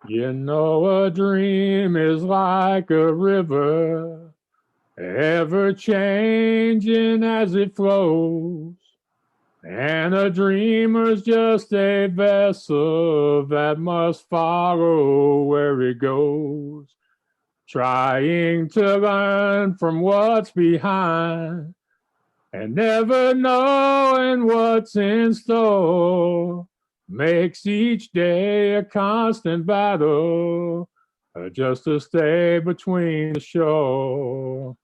You know, a dream is like a river, ever changing as it flows. And a dreamer's just a vessel that must follow where it goes, trying to learn from what's behind and never knowing what's in store makes each day a constant battle just to stay between the shore.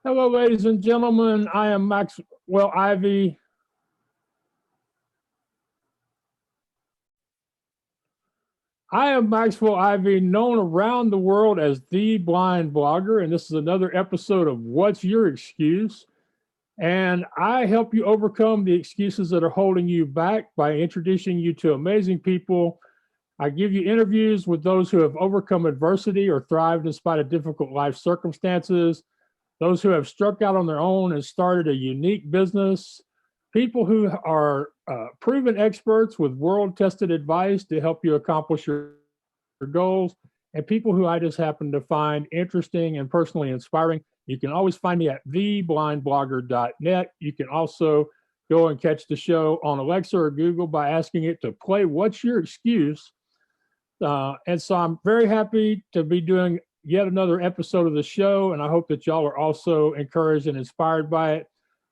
Hello, ladies and gentlemen. I am Maxwell Ivy. I am Maxwell Ivy, known around the world as the Blind Blogger, and this is another episode of What's Your Excuse? And I help you overcome the excuses that are holding you back by introducing you to amazing people. I give you interviews with those who have overcome adversity or thrived in spite of difficult life circumstances, those who have struck out on their own and started a unique business, people who are proven experts with world tested advice to help you accomplish your goals, and people who I just happen to find interesting and personally inspiring. You can always find me at theblindblogger.net. You can also go and catch the show on Alexa or Google by asking it to play What's Your Excuse? And so I'm very happy to be doing yet another episode of the show, and I hope that y'all are also encouraged and inspired by it.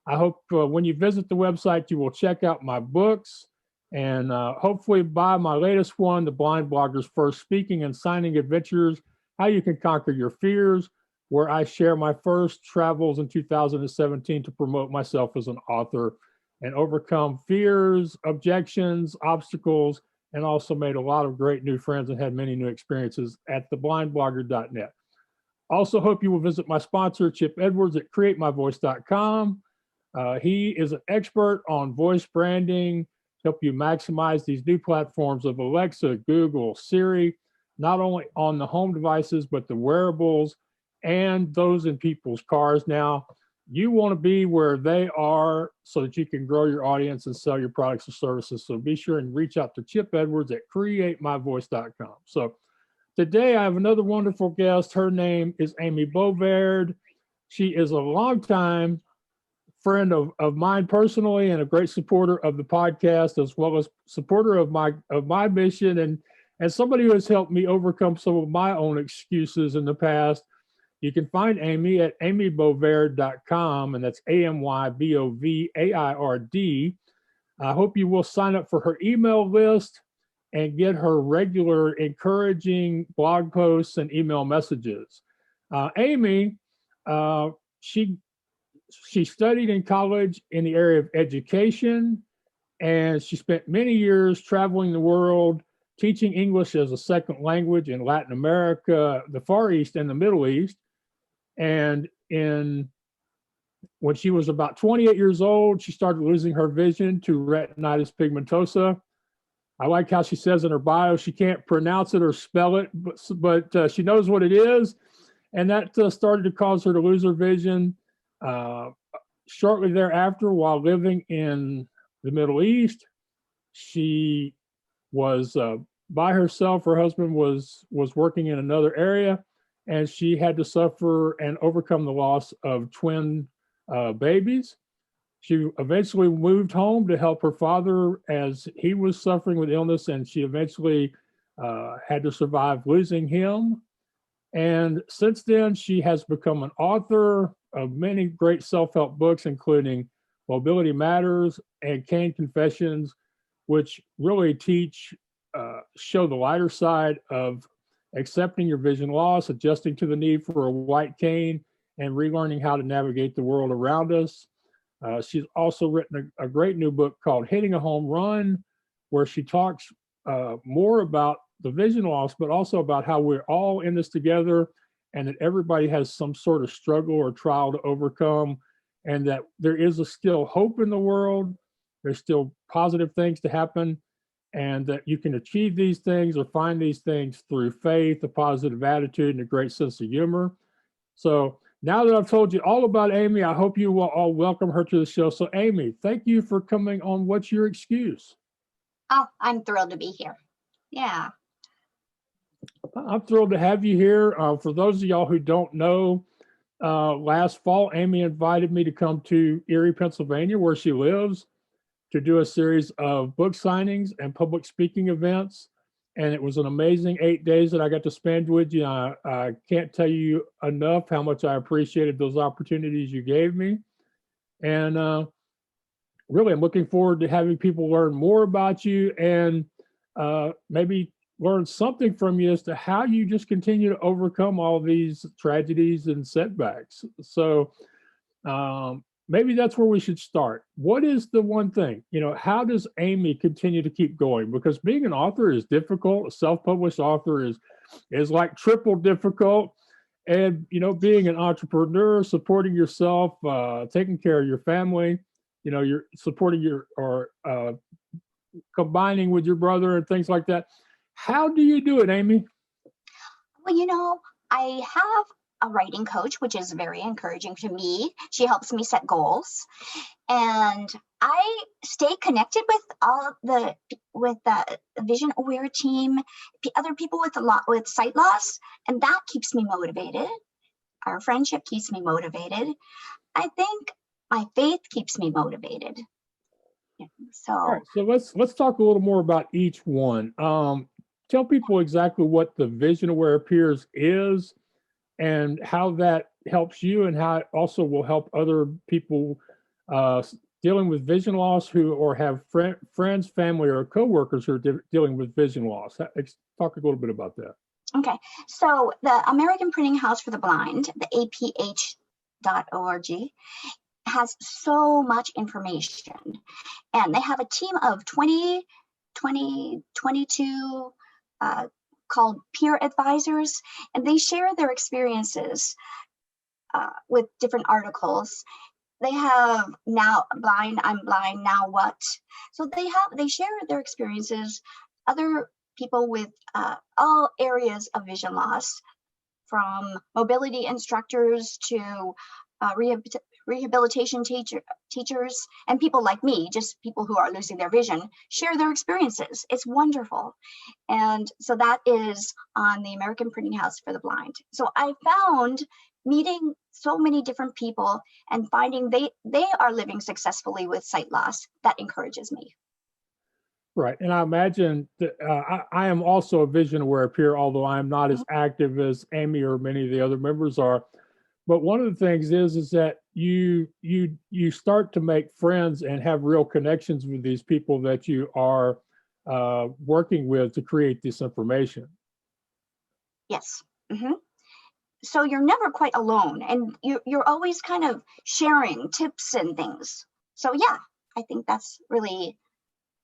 I hope when you visit the website, you will check out my books and hopefully buy my latest one, The Blind Blogger's First Speaking and Signing Adventures, How You Can Conquer Your Fears, where I share my first travels in 2017 to promote myself as an author and overcome fears, objections, obstacles, and also made a lot of great new friends and had many new experiences at theblindblogger.net. Also hope you will visit my sponsor, Chip Edwards at createmyvoice.com. He is an expert on voice branding, help you maximize these new platforms of Alexa, Google, Siri, not only on the home devices, but the wearables and those in people's cars now. You want to be where they are so that you can grow your audience and sell your products or services. So be sure and reach out to Chip Edwards at createmyvoice.com. So today I have another wonderful guest. Her name is Amy Bovaird. She is a longtime friend of mine personally and a great supporter of the podcast, as well as supporter of my mission and somebody who has helped me overcome some of my own excuses in the past. You can find Amy at amybovaird.com, and that's AMYBOVAIRD. I hope you will sign up for her email list and get her regular encouraging blog posts and email messages. Amy, she studied in college in the area of education, and she spent many years traveling the world, teaching English as a second language in Latin America, the Far East, and the Middle East. And when she was about 28 years old, she started losing her vision to retinitis pigmentosa. I like how she says in her bio, she can't pronounce it or spell it, but she knows what it is. And that started to cause her to lose her vision. Shortly thereafter, while living in the Middle East, she was by herself. Her husband was working in another area, and she had to suffer and overcome the loss of twin babies. She eventually moved home to help her father as he was suffering with illness, and she eventually had to survive losing him. And since then, she has become an author of many great self-help books, including Mobility Matters and Cane Confessions, which really show the lighter side of accepting your vision loss, adjusting to the need for a white cane, and relearning how to navigate the world around us. She's also written a great new book called Hitting a Home Run, where she talks more about the vision loss, but also about how we're all in this together and that everybody has some sort of struggle or trial to overcome, and that there is still hope in the world. There's still positive things to happen, and that you can achieve these things or find these things through faith, a positive attitude, and a great sense of humor. So now that I've told you all about Amy, I hope you will all welcome her to the show. So Amy, thank you for coming on What's Your Excuse? Oh, I'm thrilled to be here. Yeah. I'm thrilled to have you here. For those of y'all who don't know, last fall, Amy invited me to come to Erie, Pennsylvania, where she lives, to do a series of book signings and public speaking events. And it was an amazing 8 days that I got to spend with you. I can't tell you enough how much I appreciated those opportunities you gave me. And really, I'm looking forward to having people learn more about you and maybe learn something from you as to how you just continue to overcome all these tragedies and setbacks. So maybe that's where we should start. What is the one thing, how does Amy continue to keep going? Because being an author is difficult. A self-published author is like triple difficult. And, being an entrepreneur, supporting yourself, taking care of your family, you're supporting combining with your brother and things like that. How do you do it, Amy? Well, I have a writing coach, which is very encouraging to me. She helps me set goals, and I stay connected with the vision aware team, other people with sight loss, and that keeps me motivated. Our friendship keeps me motivated. I think my faith keeps me motivated. So, all right, so let's talk a little more about each one. Tell people exactly what the Vision Aware Peers is and how that helps you, and how it also will help other people dealing with vision loss or have friends, family, or coworkers who are dealing with vision loss. Talk a little bit about that. Okay, so the American Printing House for the Blind, the aph.org, has so much information, and they have a team of 22 called peer advisors, and they share their experiences with different articles. They have Now Blind, I'm Blind, Now What? So they share their experiences, other people with all areas of vision loss, from mobility instructors to rehabilitation teachers, and people like me, just people who are losing their vision, share their experiences. It's wonderful. And so that is on the American Printing House for the Blind. So I found meeting so many different people and finding they are living successfully with sight loss, that encourages me. Right. And I imagine that I am also a vision aware peer, although I'm not as active as Amy or many of the other members are. But one of the things is that you start to make friends and have real connections with these people that you are working with to create this information. Yes. Mm-hmm. So you're never quite alone, and you're always kind of sharing tips and things. So yeah, I think that's really,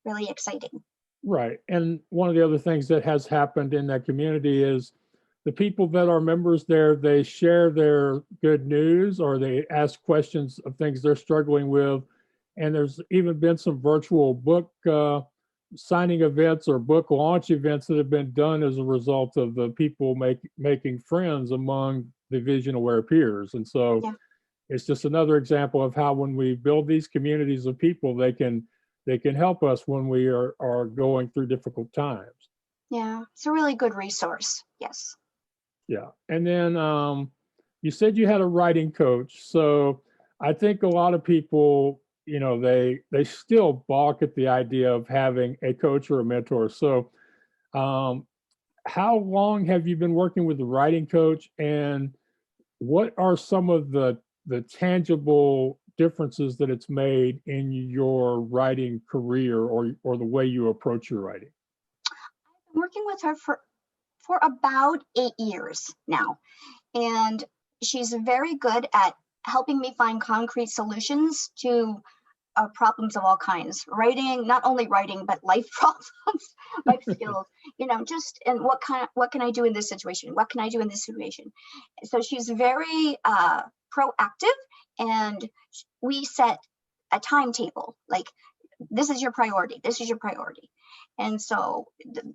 really exciting. Right. And one of the other things that has happened in that community is the people that are members there, they share their good news or they ask questions of things they're struggling with. And there's even been some virtual book signing events or book launch events that have been done as a result of the people making friends among the vision aware peers. And so yeah, it's just another example of how when we build these communities of people, they can help us when we are going through difficult times. Yeah, it's a really good resource. Yes. Yeah. And then you said you had a writing coach. So I think a lot of people, they still balk at the idea of having a coach or a mentor. So how long have you been working with the writing coach, and what are some of the tangible differences that it's made in your writing career or the way you approach your writing? I've been working with her for about 8 years now, and she's very good at helping me find concrete solutions to problems of all kinds. Writing, not only writing, but life problems, life skills, just, and what can I do in this situation? What can I do in this situation? So she's very proactive, and we set a timetable, like, this is your priority, this is your priority. And so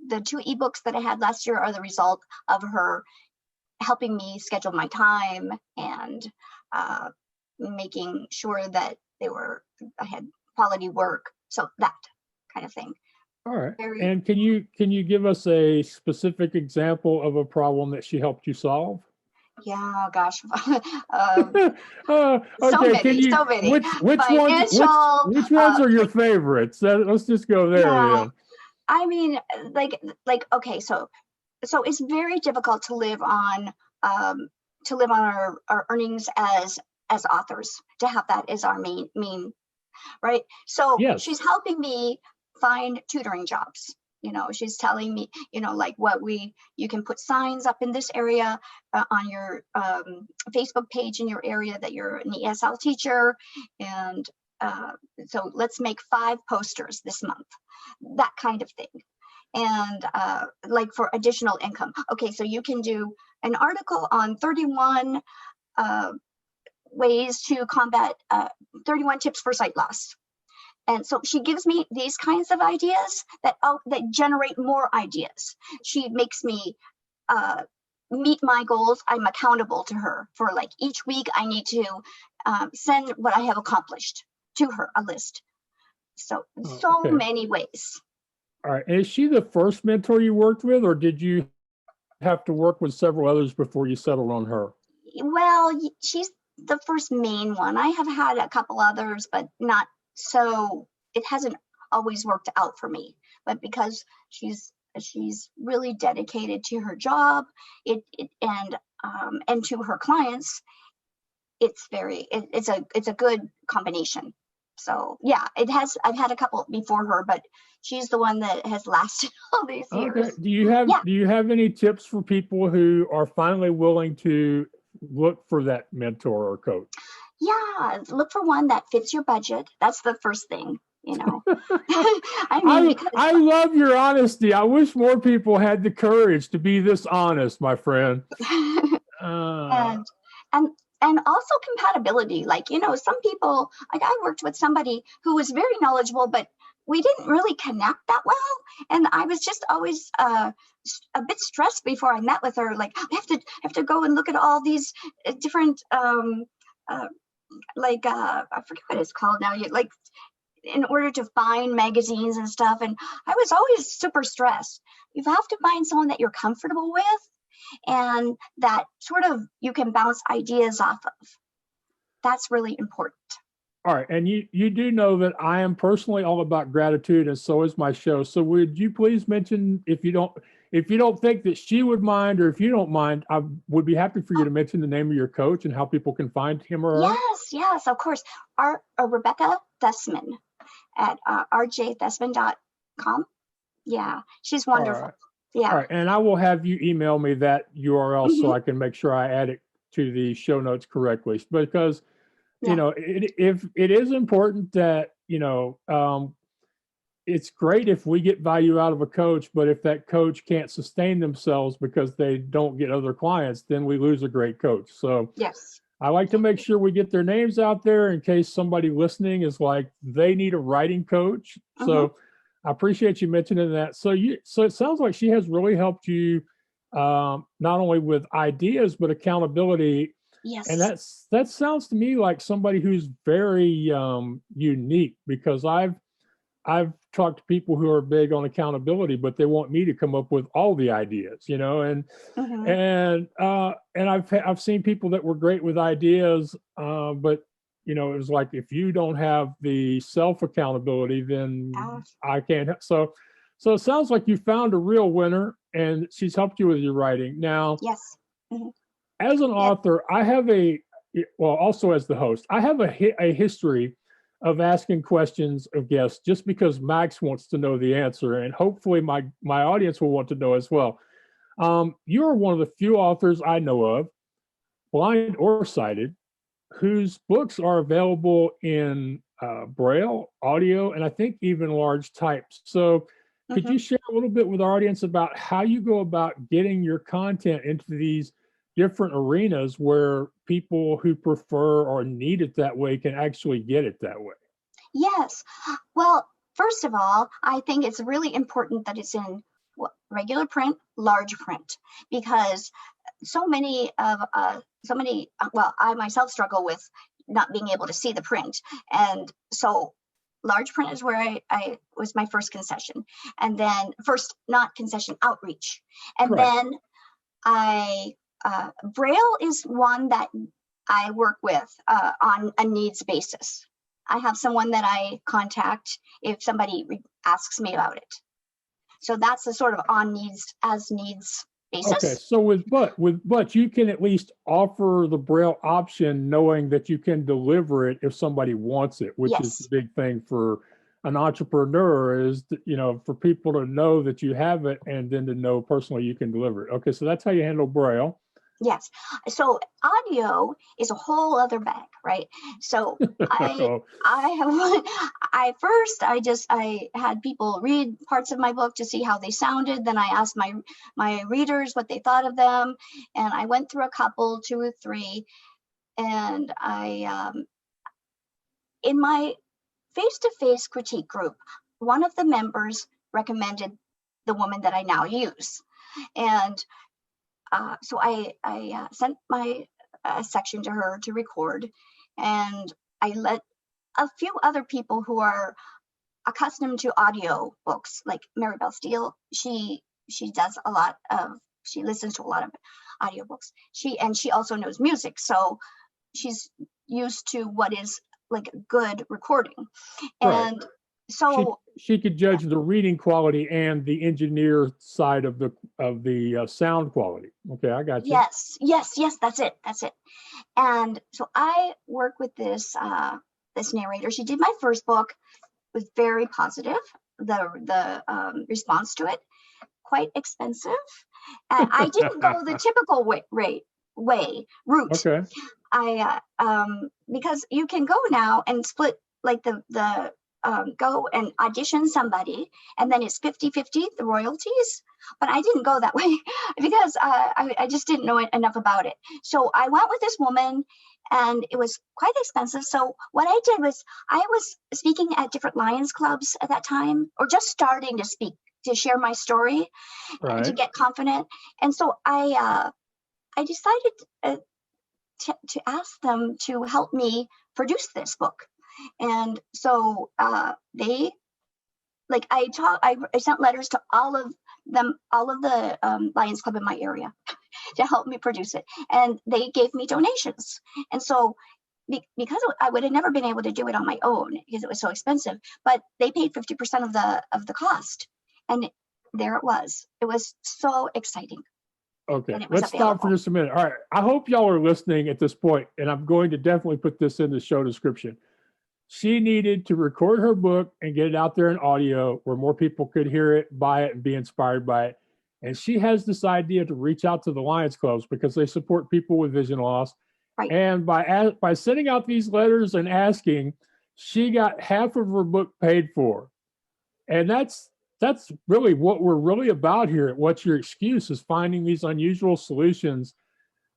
the 2 ebooks that I had last year are the result of her helping me schedule my time and making sure that I had quality work. So that kind of thing. All right. Very, And can you give us a specific example of a problem that she helped you solve? yeah, gosh, um, so Okay. Can many, you so many which ones financial, which ones are your like, favorites? Let's just go there yeah, then. I mean, like, okay, so it's very difficult um, to live on our earnings as authors, to have that as our main, right? So Yes. she's helping me find tutoring jobs. She's telling me, like you can put signs up in this area, on your Facebook page in your area, that you're an ESL teacher. And uh, so let's make 5 posters this month, that kind of thing. And like for additional income. Okay, so you can do an article on 31 uh, ways to combat 31 tips for sight loss. And so she gives me these kinds of ideas that generate more ideas. She makes me meet my goals. I'm accountable to her for, like, each week I need to send what I have accomplished to her, a list. So Oh, so okay. many ways. All right. And is she the first mentor you worked with, or did you have to work with several others before you settled on her? Well, she's the first main one. I have had a couple others, but not so. It hasn't always worked out for me. But because she's really dedicated to her job, and to her clients, it's a good combination. So yeah, it has. I've had a couple before her, but she's the one that has lasted all these Okay. years. Yeah. Do you have any tips for people who are finally willing to look for that mentor or coach? Yeah, look for one that fits your budget. That's the first thing, you know. I mean, because I love your honesty. I wish more people had the courage to be this honest, my friend. Uh, and and and also compatibility. Like, some people, like, I worked with somebody who was very knowledgeable, but we didn't really connect that well. And I was just always a bit stressed before I met with her. Like, I have to go and look at all these different uh, like I forget what it's called now. Like, in order to find magazines and stuff, and I was always super stressed. You have to find someone that you're comfortable with, and that sort of you can bounce ideas off of. That's really important. all right, and you do know that I am personally all about gratitude, and so is my show. So would you please mention, if you don't think that she would mind, or if you don't mind, I would be happy for you Oh, to mention the name of your coach and how people can find him or her. yes, of course. Our Rebecca Thesman at rjthesman.com. Yeah, she's All wonderful. right. All Yeah. right, and I will have you email me that URL so Hmm. I can make sure I add it to the show notes correctly. Because Yeah. if it is important that it's great if we get value out of a coach, but if that coach can't sustain themselves because they don't get other clients, then we lose a great coach. So Yes. I like to make sure we get their names out there in case somebody listening is like they need a writing coach. Hmm. So I appreciate you mentioning that. So it sounds like she has really helped you, not only with ideas but accountability, and Yes. that sounds to me like somebody who's very unique, because I've talked to people who are big on accountability, but they want me to come up with all the ideas, Hmm. and I've seen people that were great with ideas, but it was like, if you don't have the self accountability, then I can't. So it sounds like you found a real winner, and she's helped you with your writing. Now, Yes. Hmm. as an Yes. author, also as the host, I have a history of asking questions of guests just because Max wants to know the answer, and hopefully my audience will want to know as well. You're one of the few authors I know of, blind or sighted, whose books are available in Braille, audio, and I think even large types. So, could Hmm. you share a little bit with our audience about how you go about getting your content into these different arenas where people who prefer or need it that way can actually get it that way? Yes. Well, first of all, I think it's really important that it's in regular print, large print, because well, I myself struggle with not being able to see the print. And so large print is where I was my first concession, and then not concession, outreach. And then Braille is one that I work with on a needs basis. I have someone that I contact if somebody asks me about it. So that's the sort of on needs, as needs basis. Okay, so with but you can at least offer the Braille option, knowing that you can deliver it if somebody wants it, which is the big thing for an entrepreneur, is for people to know that you have it, and then to know personally you can deliver it. Okay, so that's how you handle Braille. Yes. So audio is a whole other bag, right? So I had people read parts of my book to see how they sounded. Then I asked my readers what they thought of them, and I went through a couple, 2 or 3, and in my face-to-face critique group, one of the members recommended the woman that I now use, and so I sent my section to her to record, and I let a few other people who are accustomed to audio books, like Maribel Steele. She listens to a lot of audiobooks. She also knows music, so she's used to what is like good recording. Right. And so she could judge the reading quality and the engineer side of the sound quality. Okay, I got you. Yes, that's it. And so I work with this narrator. She did my first book, was very positive. The response to it, quite expensive. I didn't go the typical route. Okay. I because you can go now and split like the go and audition somebody, and then it's 50-50 the royalties, but I didn't go that way because I just didn't know enough about it. So I went with this woman, and it was quite expensive. So what I did was I was speaking at different Lions clubs at that time, or just starting to speak, to share my story, right, to get confident. And so I decided to ask them to help me produce this book. And so I sent letters to all of the Lions Club in my area to help me produce it, and they gave me donations. And so because I would have never been able to do it on my own because it was so expensive, but they paid 50% of the cost, and there it was. It was so exciting. Okay, let's stop for just a minute. All right, I hope y'all are listening at this point, and I'm going to definitely put this in the show description. She needed to record her book and get it out there in audio where more people could hear it, buy it, and be inspired by it. And she has this idea to reach out to the Lions Clubs because they support people with vision loss. Right. And by sending out these letters and asking, she got half of her book paid for. And that's really what we're really about here at What's Your Excuse, is finding these unusual solutions.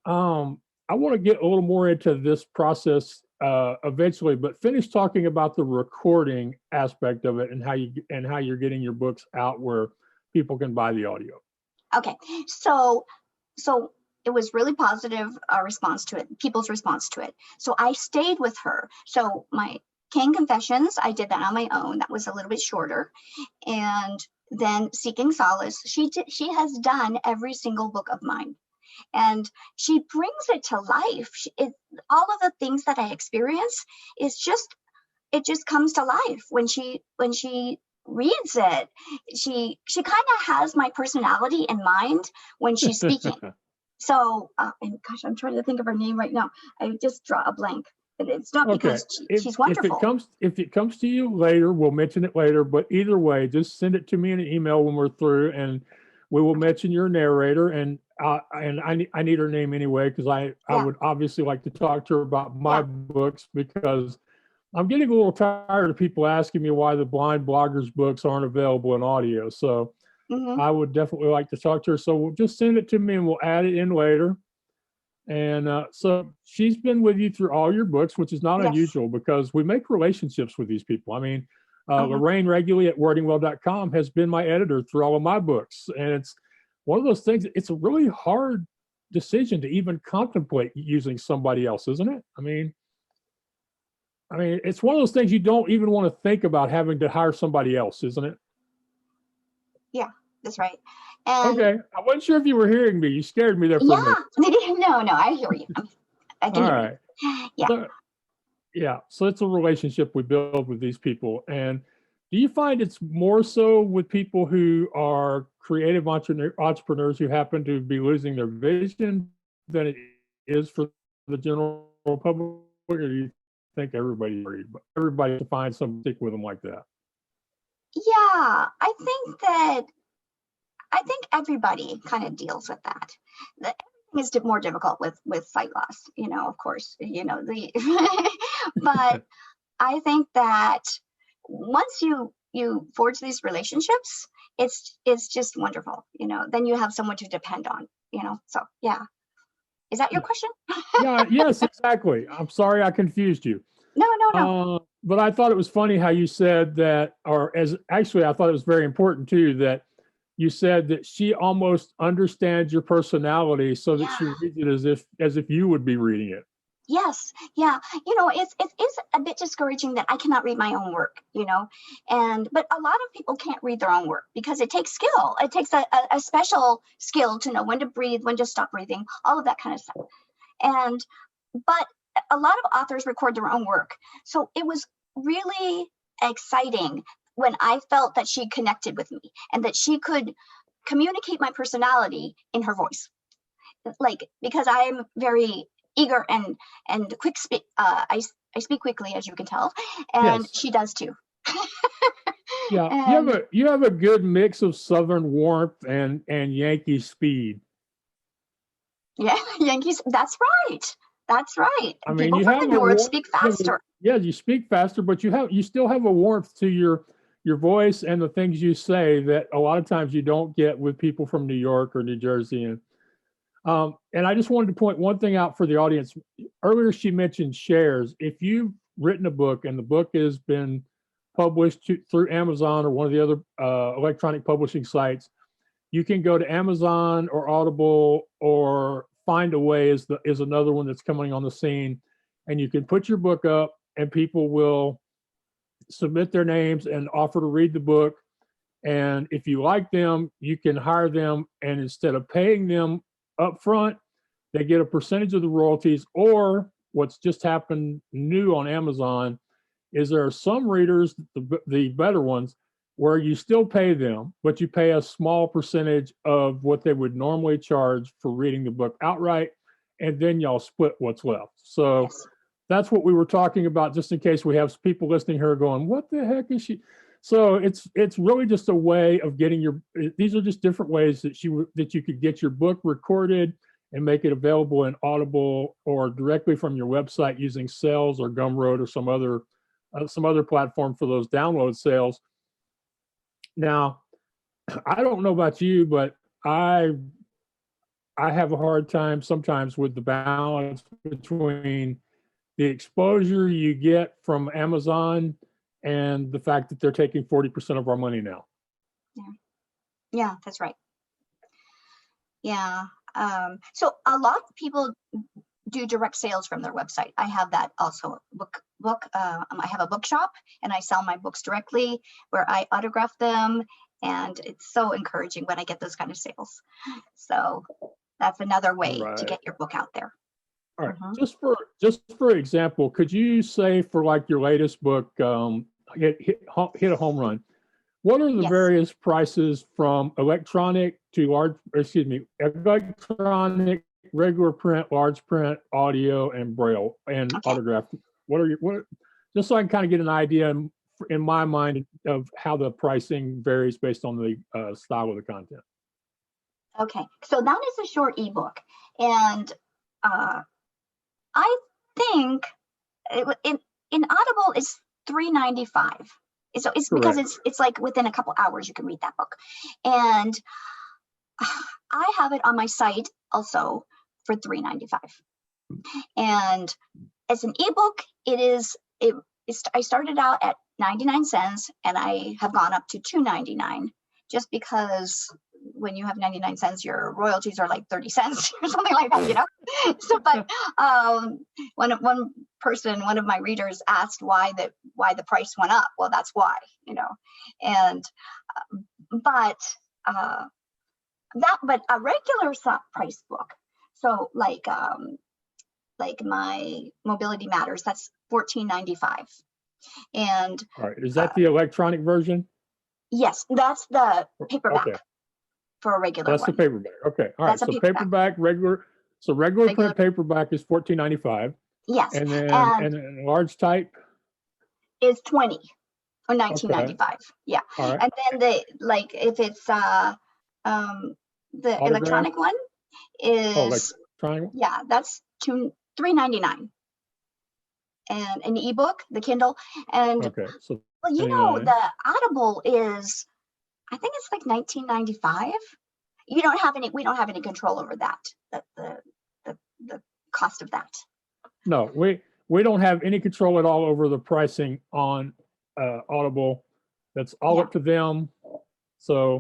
I want to get a little more into this process eventually, but finish talking about the recording aspect of it and how you're getting your books out where people can buy the audio. Okay, so it was really positive response to it, people's response to it. So I stayed with her. So my King Confessions, I did that on my own. That was a little bit shorter. And then Seeking Solace, she has done every single book of mine. And she brings it to life. All of the things that I experience it just comes to life when she reads it. She kind of has my personality in mind when she's speaking. So, and gosh, I'm trying to think of her name right now. I just draw a blank. It's not because she's wonderful. If it comes to you later, we'll mention it later. But either way, just send it to me in an email when we're through, and we will mention your narrator. And I need her name anyway, because I would obviously like to talk to her about my books, because I'm getting a little tired of people asking me why the blind bloggers books aren't available in audio. So I would definitely like to talk to her. So we'll just send it to me and we'll add it in later. And so she's been with you through all your books, which is not unusual because we make relationships with these people. I mean, Lorraine Reguly at wordingwell.com has been my editor through all of my books. And it's one of those things, it's a really hard decision to even contemplate using somebody else, isn't it? I mean, I mean, it's one of those things you don't even want to think about having to hire somebody else, isn't it? Yeah, that's right. And Okay. I wasn't sure if you were hearing me. You scared me there for a yeah, minute. no, I hear you. I can All hear right. you. Yeah. So, yeah. So it's a relationship we build with these people. And do you find it's more so with people who are creative entrepreneurs who happen to be losing their vision than it is for the general public? Or do you think everybody to find some stick with them like that? Yeah, I think everybody kind of deals with that. Everything is more difficult with sight loss, of course, the but I think that once you forge these relationships, it's just wonderful, then you have someone to depend on, so yeah. Is that your Yeah. question? Yeah. Yes, exactly. I'm sorry I confused you. No, no, no. But I thought it was funny how you said that, or as actually, I thought it was very important too that you said that she almost understands your personality so that she Yeah. reads it as if you would be reading it. Yes, yeah. It is a bit discouraging that I cannot read my own work, but a lot of people can't read their own work because it takes skill. It takes a special skill to know when to breathe, when to stop breathing, all of that kind of stuff. But a lot of authors record their own work. So it was really exciting when I felt that she connected with me and that she could communicate my personality in her voice. Like, because I'm very eager and quick speak. I speak quickly, as you can tell, and Yes. she does too. Yeah. And You have a good mix of Southern warmth and Yankee speed. yeah, Yankees. That's right. That's right. I mean, People you from have the a north warmth. speak faster. Yeah, you speak faster, but you still have a warmth to your voice and the things you say that a lot of times you don't get with people from New York or New Jersey. And I just wanted to point one thing out for the audience. Earlier, she mentioned shares. If you've written a book and the book has been published through Amazon or one of the other electronic publishing sites, you can go to Amazon or Audible or Find a Way is another one that's coming on the scene, and you can put your book up, and people will submit their names and offer to read the book. And if you like them, you can hire them, and instead of paying them up front, they get a percentage of the royalties. Or what's just happened new on Amazon is there are some readers, the better ones, where you still pay them, but you pay a small percentage of what they would normally charge for reading the book outright, and then y'all split what's left. So Yes. that's what we were talking about, just in case we have people listening here going, "What the heck is she?" So it's really just a way of getting your. These are just different ways that you could get your book recorded and make it available in Audible or directly from your website using Sales or Gumroad or some other platform for those download sales. Now, I don't know about you, but I have a hard time sometimes with the balance between the exposure you get from Amazon and the fact that they're taking 40% of our money now. Yeah. Yeah, that's right. Yeah. So a lot of people do direct sales from their website. I have that also. I have a bookshop and I sell my books directly where I autograph them, and it's so encouraging when I get those kind of sales. So that's another way to Right. get your book out there. All right. Mhm. Just for example, could you say for like your latest book, hit a home run? What are the Yes. various prices from electronic to electronic, regular print, large print, audio, and braille and Okay. autograph? Just so I can kind of get an idea in my mind of how the pricing varies based on the style of the content. Okay. So that is a short ebook, and uh, I think in Audible it's $3.95. So it's because Correct. it's like within a couple hours you can read that book, and I have it on my site also for $3.95. And as an ebook, I started out at 99 cents and I have gone up to $2.99 just because when you have 99 cents, your royalties are like 30 cents or something like that, you know? So, but one of my readers asked why the price went up. Well, that's why, you know, and, but a regular price book. So like my Mobility Matters, that's $14.95. And all right, is that the electronic version? yes, that's the paperback. Okay. For a regular That's one. the paperback. Okay. All right. That's a So paperback, regular print paperback is $14.95. Yes. And then large type is $20 or $19.95. Yeah. All right. And then if it's the Autograph? electronic one is electronic? Yeah, that's $3.99. And an ebook, the Kindle, and okay, so well, you know, the Audible is, I think it's like $19.95. We don't have any control over that. The cost of that. No, we don't have any control at all over the pricing on Audible. That's all up to them. So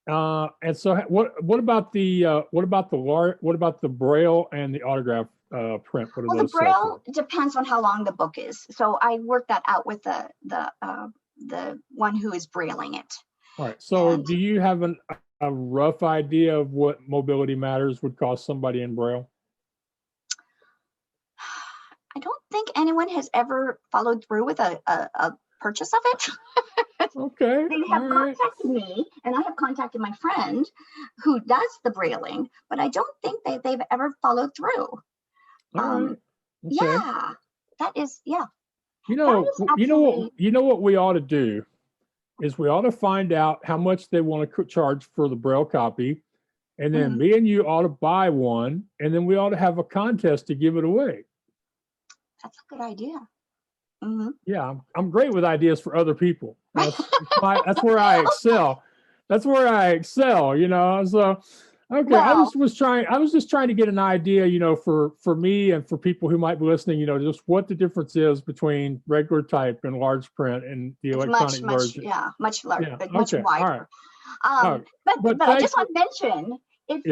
and so what about the Braille and the autograph print? What are those? The Braille depends on how long the book is. So I work that out with the one who is brailing it. All right. So do you have a rough idea of what Mobility Matters would cost somebody in Braille? I don't think anyone has ever followed through with a purchase of it. Okay. They have contacted me, and I have contacted my friend who does the brailing, but I don't think they've ever followed through. All right. Okay. Yeah, that is, yeah. You know what we ought to do is we ought to find out how much they want to charge for the Braille copy, and then me and you ought to buy one, and then we ought to have a contest to give it away. That's a good idea. Yeah, I'm great with ideas for other people. That's where I excel. That's where I excel, you know. So, okay, well, I was just trying to get an idea, you know, for me and for people who might be listening, you know, just what the difference is between regular type and large print and the electronic version. Much larger, yeah. much wider. Right. But I just want to mention it's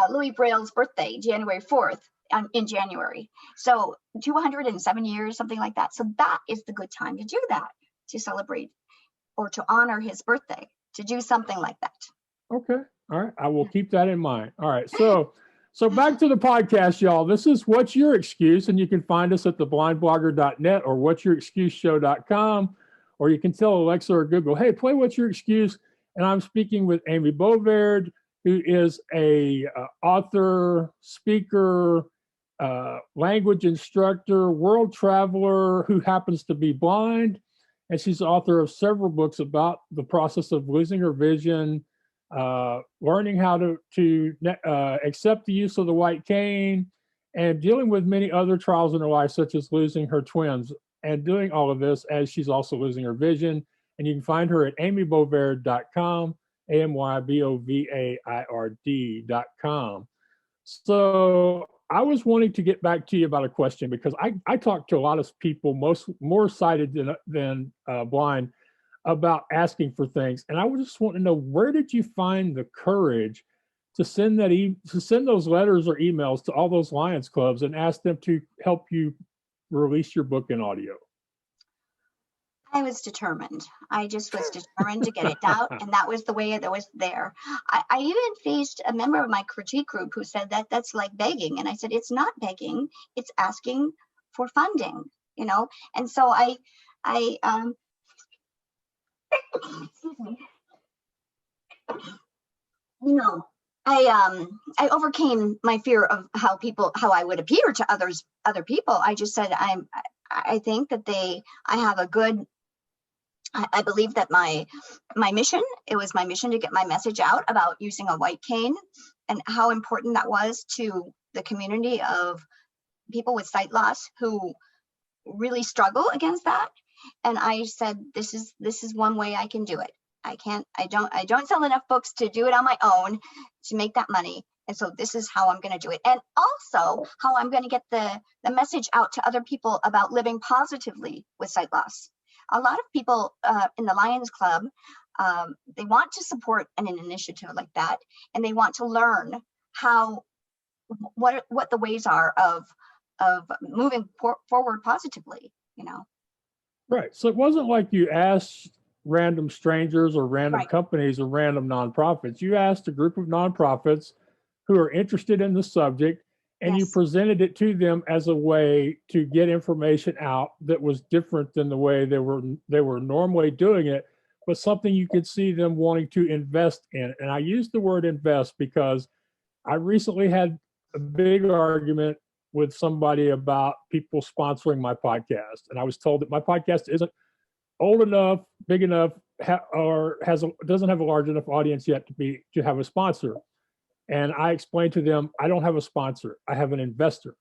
Louis Braille's birthday, January 4th. In January, so 207 years, something like that. So that is the good time to do that, to celebrate or to honor his birthday, to do something like that. Okay, all right, I will keep that in mind. All right, so back to the podcast, y'all. This is What's Your Excuse, and you can find us at theblindblogger.net or whatsyourexcuseshow.com, or you can tell Alexa or Google, hey, play What's Your Excuse, and I'm speaking with Amy Bovaird, who is a author, speaker, language instructor, world traveler who happens to be blind. And she's the author of several books about the process of losing her vision, learning how to accept the use of the white cane, and dealing with many other trials in her life, such as losing her twins, and doing all of this as she's also losing her vision. And you can find her at amybovaird.com, amybovaird.com. So I was wanting to get back to you about a question, because I talk to a lot of people, more sighted than blind, about asking for things, and I was just wanting to know, where did you find the courage to send those letters or emails to all those Lions clubs and ask them to help you release your book in audio? I was determined. I just was determined to get it out, and that was the way it was there. I even faced a member of my critique group who said that that's like begging, and I said it's not begging; it's asking for funding, you know. And so I excuse me, you know, I overcame my fear of how I would appear to other people. I just said I think that I have a good. I believe that my mission, it was my mission to get my message out about using a white cane and how important that was to the community of people with sight loss who really struggle against that. And I said, this is one way I can do it. I don't sell enough books to do it on my own to make that money. And so this is how I'm going to do it. And also how I'm going to get the message out to other people about living positively with sight loss. A lot of people in the Lions Club they want to support an initiative like that, and they want to learn what the ways are of moving forward positively, Right. So it wasn't like you asked random strangers or random Right. companies or random nonprofits. You asked a group of nonprofits who are interested in the subject, and you Yes. presented it to them as a way to get information out that was different than the way they were normally doing it, but something you could see them wanting to invest in. And I use the word invest because I recently had a big argument with somebody about people sponsoring my podcast, and I was told that my podcast isn't old enough, big enough, or doesn't have a large enough audience yet to have a sponsor. And I explained to them, I don't have a sponsor. I have an investor.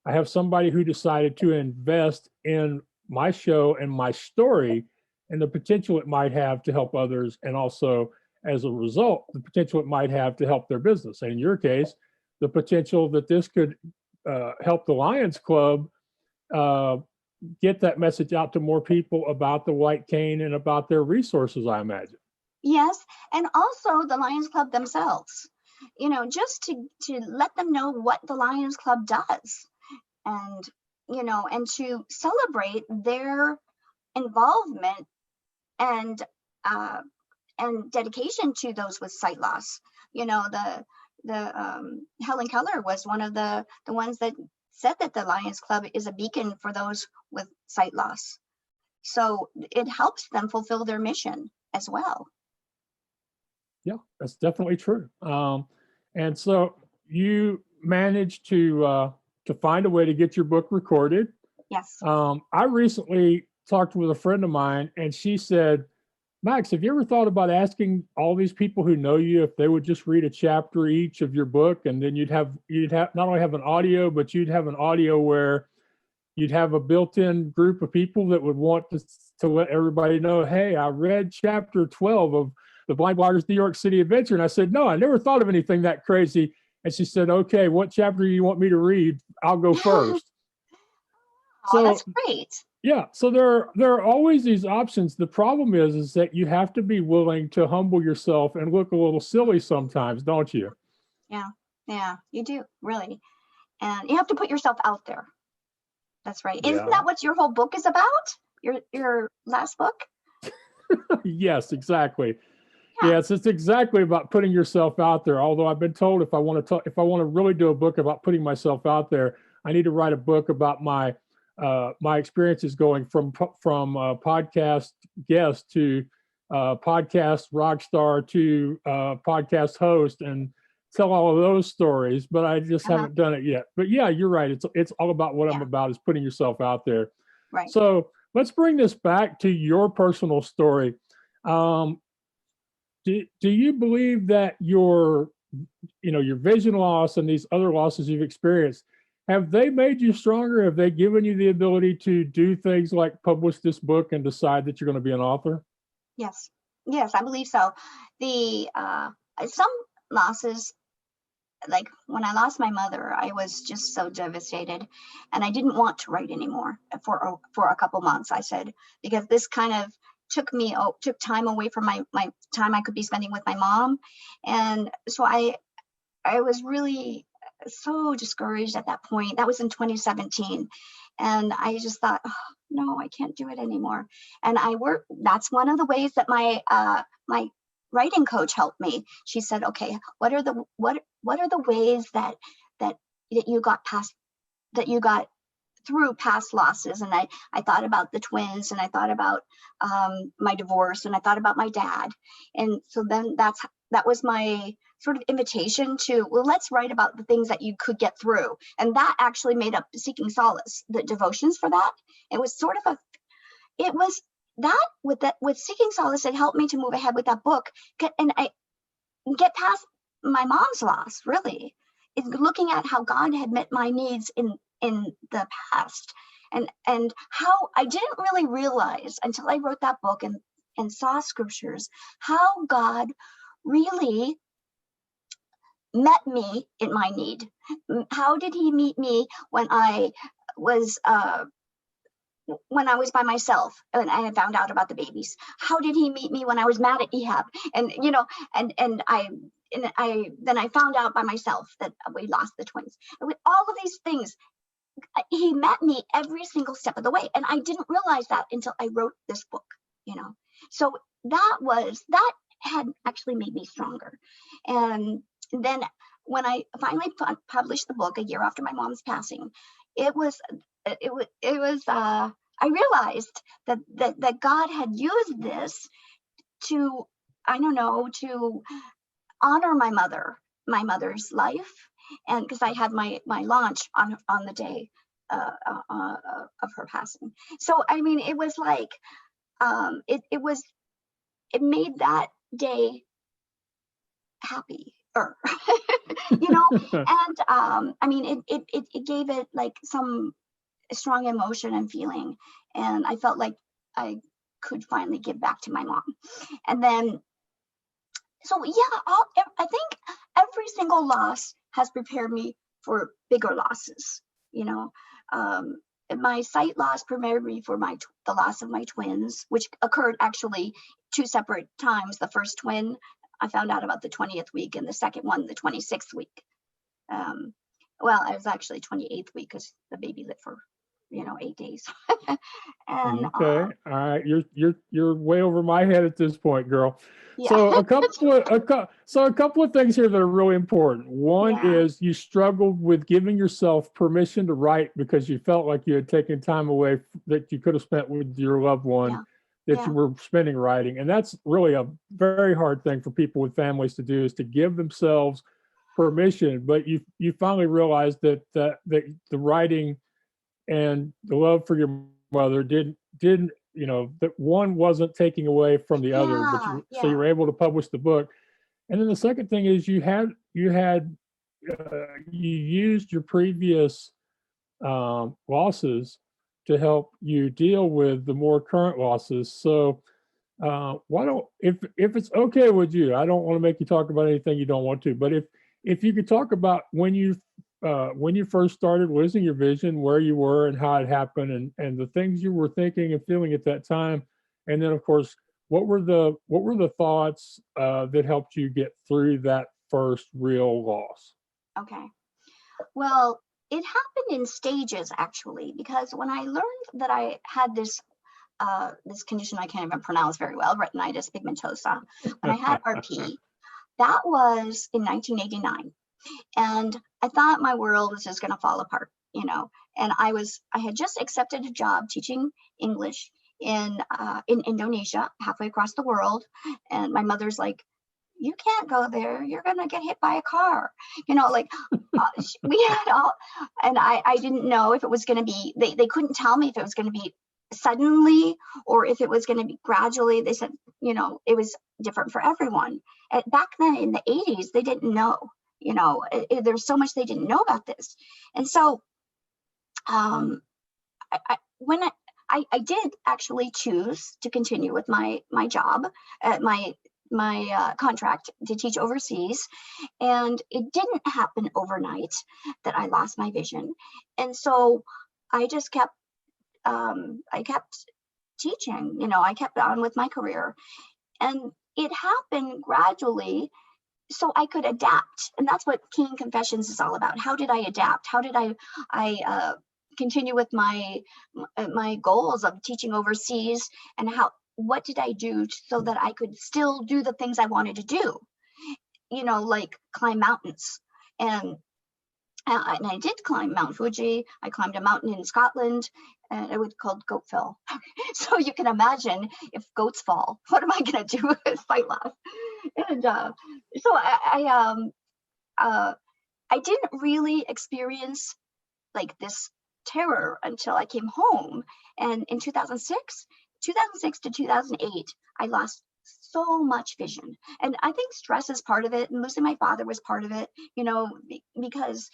I have somebody who decided to invest in my show and my story and the potential it might have to help others. And also, as a result, the potential it might have to help their business. And in your case, the potential that this could help the Lions Club uh, get that message out to more people about the white cane and about their resources, I imagine. Yes, and also the Lions Club themselves, just to let them know what the Lions Club does, and and to celebrate their involvement and uh, and dedication to those with sight loss. The Helen Keller was one of the ones that said that the Lions Club is a beacon for those with sight loss. So it helps them fulfill their mission as well. Yeah, that's definitely true. And so you managed to find a way to get your book recorded. Yes. I recently talked with a friend of mine, and she said, Max, have you ever thought about asking all these people who know you if they would just read a chapter each of your book, and then you'd have not only have an audio, but you'd have an audio where you'd have a built-in group of people that would want to let everybody know, hey, I read chapter 12 of the Blind Bloggers New York City Adventure. And I said, no, I never thought of anything that crazy. And she said, okay, what chapter do you want me to read? I'll go first. Oh, that's great. Yeah, so there are always these options. The problem is that you have to be willing to humble yourself and look a little silly sometimes, don't you? Yeah, you do, really. And you have to put yourself out there. That's right. Yeah. Isn't that what your whole book is about? Your last book? Yes, exactly. Yeah. Yes, it's exactly about putting yourself out there. Although I've been told if I want to really do a book about putting myself out there, I need to write a book about my experiences going from podcast guest to podcast rock star to podcast host, and tell all of those stories. But I just haven't done it yet. But yeah, you're right. It's all about what I'm about, is putting yourself out there. Right. So let's bring this back to your personal story. Do you believe that your vision loss and these other losses you've experienced, have they made you stronger? Have they given you the ability to do things like publish this book and decide that you're going to be an author? Yes, I believe so. The some losses, like when I lost my mother, I was just so devastated, and I didn't want to write anymore for a couple months. I said, because this kind of took time away from my time I could be spending with my mom, and so I was really so discouraged at that point. That was in 2017, and I just thought, oh, no, I can't do it anymore. And that's one of the ways that my my writing coach helped me. She said, okay, what are the ways that you got through past losses? And I thought about the twins, and I thought about my divorce, and I thought about my dad. And so then that was my sort of invitation to, well, let's write about the things that you could get through. And that actually made up Seeking Solace, the devotions for that. It was sort of with Seeking Solace, it helped me to move ahead with that book. And I get past my mom's loss, really. It's looking at how God had met my needs in the past, and how I didn't really realize until I wrote that book and saw scriptures, how God really met me in my need. How did he meet me when I was when I was by myself and I found out about the babies? How did he meet me when I was mad at Ehab? And and then I found out by myself that we lost the twins. And with all of these things, he met me every single step of the way, and I didn't realize that until I wrote this book. So that had actually made me stronger. And then when I finally published the book a year after my mom's passing, I realized that God had used this to, I don't know, to honor my mother's life, and because I had my launch on the day of her passing. So I mean, it was like it made that day happy. And I mean, it gave it like some strong emotion and feeling, and I felt like I could finally give back to my mom. And then, so yeah, I think every single loss has prepared me for bigger losses. My sight loss prepared me for the loss of my twins, which occurred actually 2 separate times. The first twin I found out about the 20th week, and the second one the 26th week. Well, I was actually 28th week because the baby lived for 8 days. And okay, all right, you're way over my head at this point, girl. yeah. So a couple of things here that are really important. One is you struggled with giving yourself permission to write because you felt like you had taken time away that you could have spent with your loved one that you were spending writing. And that's really a very hard thing for people with families to do, is to give themselves permission. But you finally realized that the writing and the love for your mother didn't that one wasn't taking away from the other, but so you were able to publish the book. And then the second thing is you used your previous losses to help you deal with the more current losses. So why don't, if it's okay with you, I don't want to make you talk about anything you don't want to, but if you could talk about when you first started losing your vision, where you were and how it happened, and the things you were thinking and feeling at that time, and then of course, what were the thoughts that helped you get through that first real loss? Okay. Well, it happened in stages actually, because when I learned that I had this condition I can't even pronounce very well, retinitis pigmentosa, when I had RP, that was in 1989. And I thought my world was just going to fall apart, and I had just accepted a job teaching English in Indonesia, halfway across the world. And my mother's like, you can't go there. You're going to get hit by a car. We had all, and I didn't know if it was going to be, they couldn't tell me if it was going to be suddenly or if it was going to be gradually. They said, it was different for everyone. Back then in the 80s, they didn't know. There's so much they didn't know about this. And so I did actually choose to continue with my job at my contract to teach overseas, and it didn't happen overnight that I lost my vision. And so I just kept teaching. I kept on with my career, and it happened gradually so I could adapt. And that's what King Confessions is all about. How did I adapt? How did I continue with my goals of teaching overseas, and what did I do so that I could still do the things I wanted to do, like climb mountains. And I did climb Mount Fuji. I climbed a mountain in Scotland, and it was called Goatfell. So you can imagine, if goats fall, what am I going to do with sight loss? And so I didn't really experience like this terror until I came home. And in 2006 to 2008, I lost so much vision. And I think stress is part of it, and losing my father was part of it, because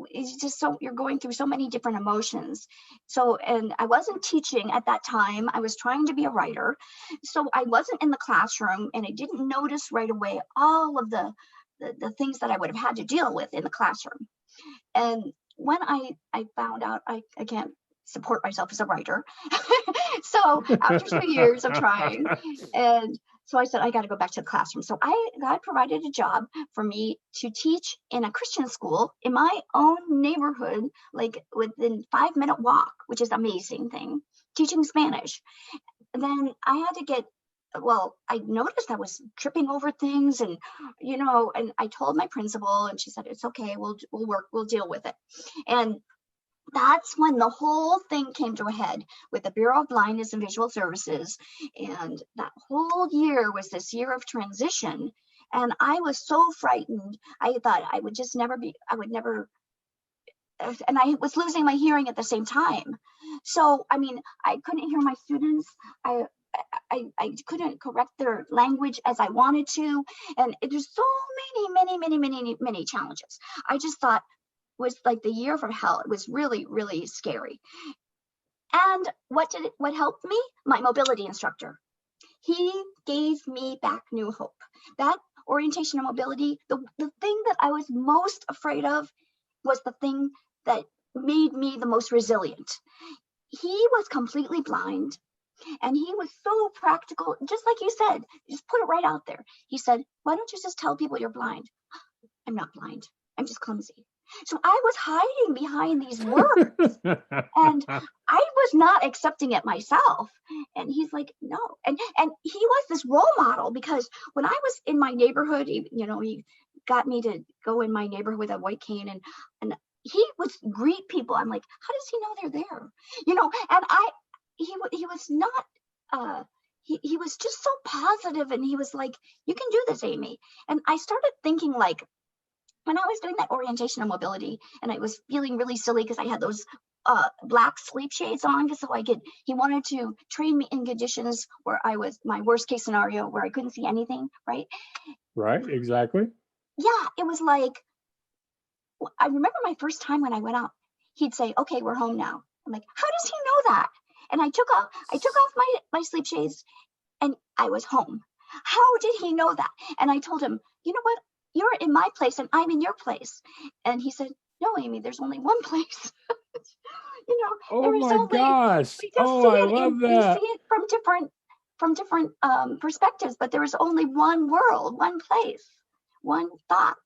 it's just you're going through so many different emotions. So, and I wasn't teaching at that time. I was trying to be a writer. So I wasn't in the classroom, and I didn't notice right away all of the things that I would have had to deal with in the classroom. And when I found out I can't support myself as a writer. So after 2 years of trying, and so I said, I got to go back to the classroom. So God provided a job for me to teach in a Christian school in my own neighborhood, like within 5-minute walk, which is an amazing thing, teaching Spanish. And then I had to I noticed I was tripping over things, and, and I told my principal, and she said, it's okay, we'll deal with it. And that's when the whole thing came to a head with the Bureau of Blindness and Visual Services. And that whole year was this year of transition. And I was so frightened. I thought I would and I was losing my hearing at the same time. So, I mean, I couldn't hear my students. I couldn't correct their language as I wanted to. And there's so many challenges. I just thought was like the year for hell. It was really, really scary. And what helped me? My mobility instructor. He gave me back new hope. That orientation and mobility, the thing that I was most afraid of was the thing that made me the most resilient. He was completely blind, and he was so practical, just like you said, just put it right out there. He said, why don't you just tell people you're blind? I'm not blind, I'm just clumsy. So I was hiding behind these words, and I was not accepting it myself. And he's like, no. And he was this role model, because when I was in my neighborhood, he got me to go in my neighborhood with a white cane, and he would greet people. I'm like, how does he know they're there? And he was not, he was just so positive, and he was like, you can do this, Amy. And I started thinking, like, when I was doing that orientation and mobility, and I was feeling really silly because I had those black sleep shades on, so he wanted to train me in conditions where I was, my worst case scenario, where I couldn't see anything, right? Right, exactly. Yeah, it was like, I remember my first time when I went out, he'd say, okay, we're home now. I'm like, how does he know that? And I took off my sleep shades, and I was home. How did he know that? And I told him, you know what? You're in my place and I'm in your place. And he said, no, Amy, there's only one place. Oh my gosh. Oh, I love that. We see it from different perspectives, but there is only one world, one place, one thought,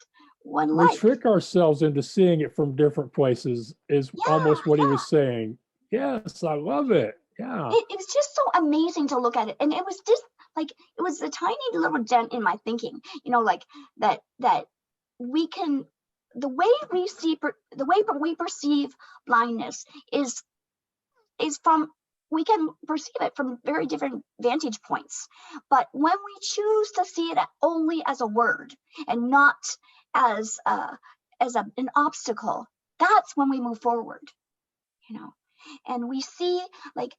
one life. We trick ourselves into seeing it from different places is almost what he was saying. Yes, I love it. Yeah. It was just so amazing to look at it. And it was just like, it was a tiny little dent in my thinking, like that we can, the way we perceive blindness is from, we can perceive it from very different vantage points. But when we choose to see it only as a word and not as an obstacle, that's when we move forward, and we see, like,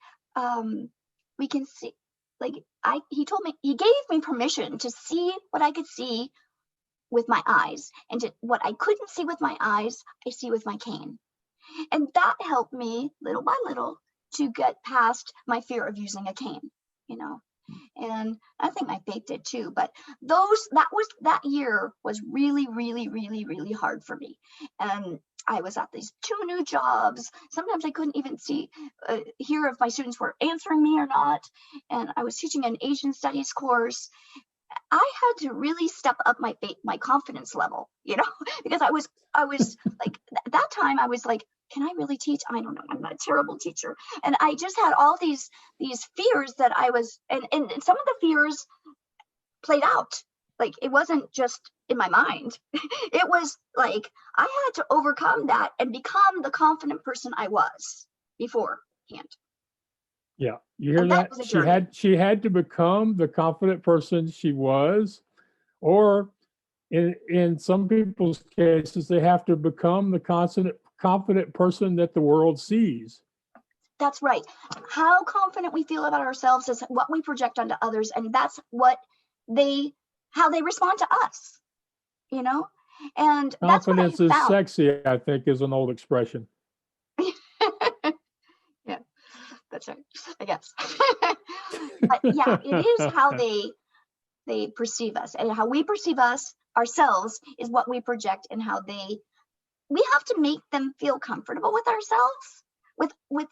we can see, like, he gave me permission to see what I could see with my eyes, and what I couldn't see with my eyes, I see with my cane. And that helped me little by little to get past my fear of using a cane, and I think my faith did too. But that year was really, really, really, really hard for me. And I was at these 2 new jobs. Sometimes I couldn't even hear if my students were answering me or not. And I was teaching an Asian studies course. I had to really step up my confidence level, because I was like, at that time I was like, can I really teach? I don't know. I'm a terrible teacher. And I just had all these fears that I was, and some of the fears played out. Like, it wasn't just in my mind. It was like, I had to overcome that and become the confident person I was beforehand. Yeah, you hear that? She had to become the confident person she was, or in some people's cases, they have to become the confident person that the world sees. That's right. How confident we feel about ourselves is what we project onto others, and that's how they respond to us. And confidence that's what I found. Is sexy, I think, is an old expression. Yeah, that's right, I guess. But yeah, it is how they perceive us, and how we perceive ourselves is what we project, and how we have to make them feel comfortable with ourselves, with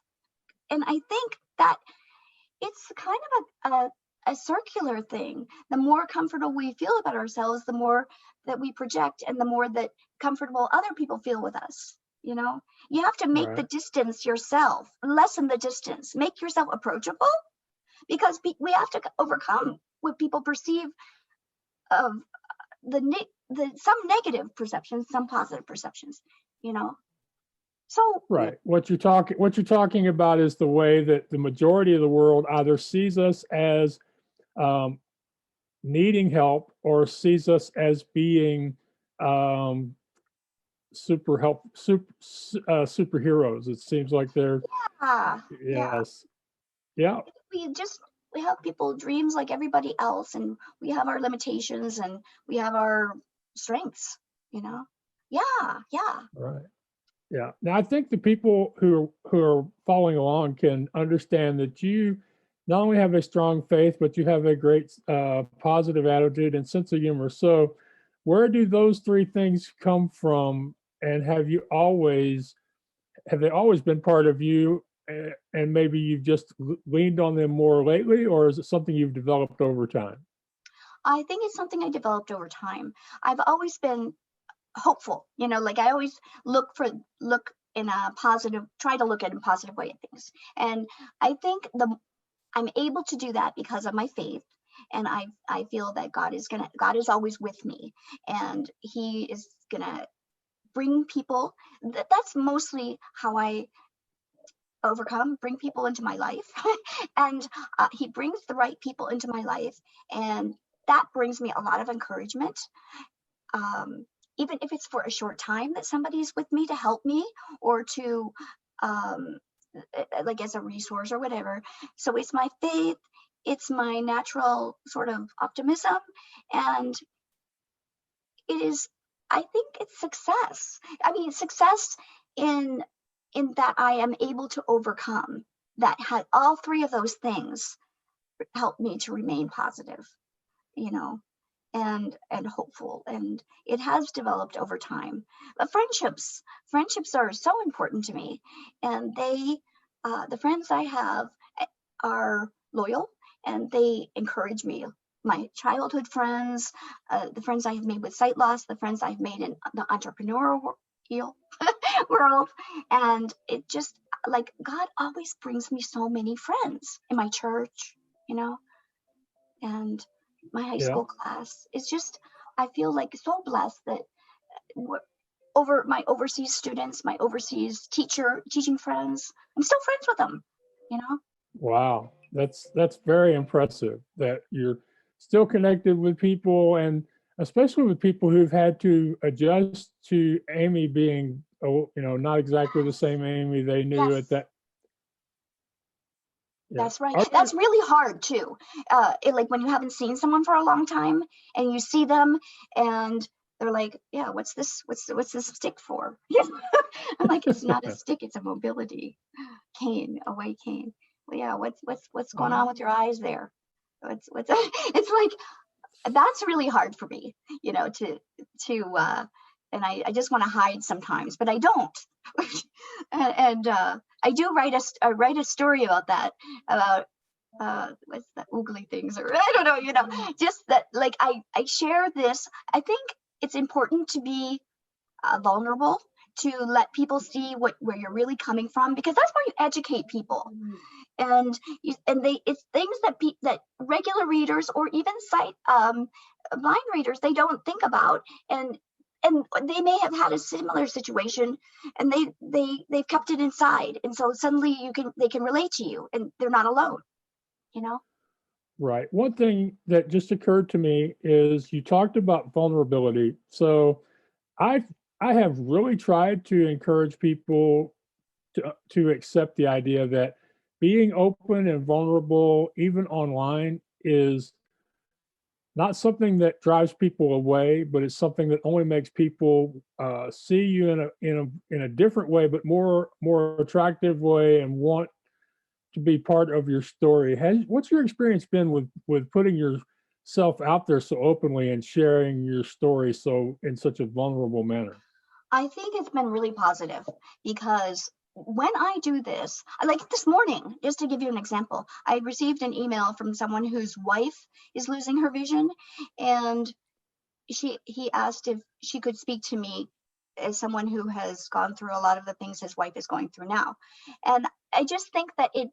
and I think that it's kind of a circular thing. The more comfortable we feel about ourselves, the more that we project, and the more that comfortable other people feel with us. You have to make the Right. distance yourself, lessen the distance, make yourself approachable, because we have to overcome what people perceive of some negative perceptions, some positive perceptions. So Right. What you're talking about is the way that the majority of the world either sees us as um, needing help or sees us as being um, superheroes. It seems like they're yeah, yes, yeah, we just we have people dreams like everybody else, and we have our limitations, and we have our strengths. you know yeah. right, yeah. Now I think the people who are following along can understand that you not only have a strong faith, but you have a great positive attitude and sense of humor. So, where do those three things come from? And have they always been part of you? And maybe you've just leaned on them more lately, or is it something you've developed over time? I think it's something I developed over time. I've always been hopeful, like I always look in a positive, try to look at a positive way at things. And I think I'm able to do that because of my faith. And I feel that God is always with me, and he is gonna bring people. That's mostly how I bring people into my life. And he brings the right people into my life, and that brings me a lot of encouragement. um, Even if it's for a short time that somebody's with me to help me, or to um, like as a resource or whatever. So it's my faith, it's my natural sort of optimism, and it is, I think it's success. I mean, success in that I am able to overcome that. Had all three of those things help me to remain positive, you know and hopeful, and it has developed over time. But friendships are so important to me, and the friends I have are loyal, and they encourage me. My childhood friends, the friends I have made with sight loss, the friends I've made in the entrepreneurial world. And it just, like, God always brings me so many friends in my church, you know and my high Yeah. school class. It's just, I feel like so blessed that over my overseas students, my overseas teaching friends, I'm still friends with them, you know? Wow, that's very impressive that you're still connected with people, and especially with people who've had to adjust to Amy being, not exactly the Yes, same Amy they knew at yes, that. Yeah. that's right. Are That's there really hard too. Like when you haven't seen someone for a long time, and you see them, and they're like, yeah, what's this stick for? I'm like, it's not a stick, it's a mobility cane, away cane. Well, yeah, what's going on with your eyes there? What's it's like, that's really hard for me, to and I just want to hide sometimes, but I don't. And I do write a story about that, about what's the oogly things, or I don't know, just that, like, I share this. I think it's important to be vulnerable, to let people see where you're really coming from, because that's where you educate people. And they it's things that regular readers, or even sight blind readers, they don't think about. And they may have had a similar situation, and they've kept it inside, and so suddenly they can relate to you, and they're not alone you know right? One thing that just occurred to me is you talked about vulnerability. So I I have really tried to encourage people to accept the idea that being open and vulnerable, even online, is not something that drives people away, but it's something that only makes people see you in a different way, but more attractive way, and want to be part of your story. What's your experience been with putting yourself out there so openly and sharing your story so in such a vulnerable manner? I think it's been really positive, because when I do this, like this morning, just to give you an example, I received an email from someone whose wife is losing her vision, and he asked if she could speak to me as someone who has gone through a lot of the things his wife is going through now. And I just think that it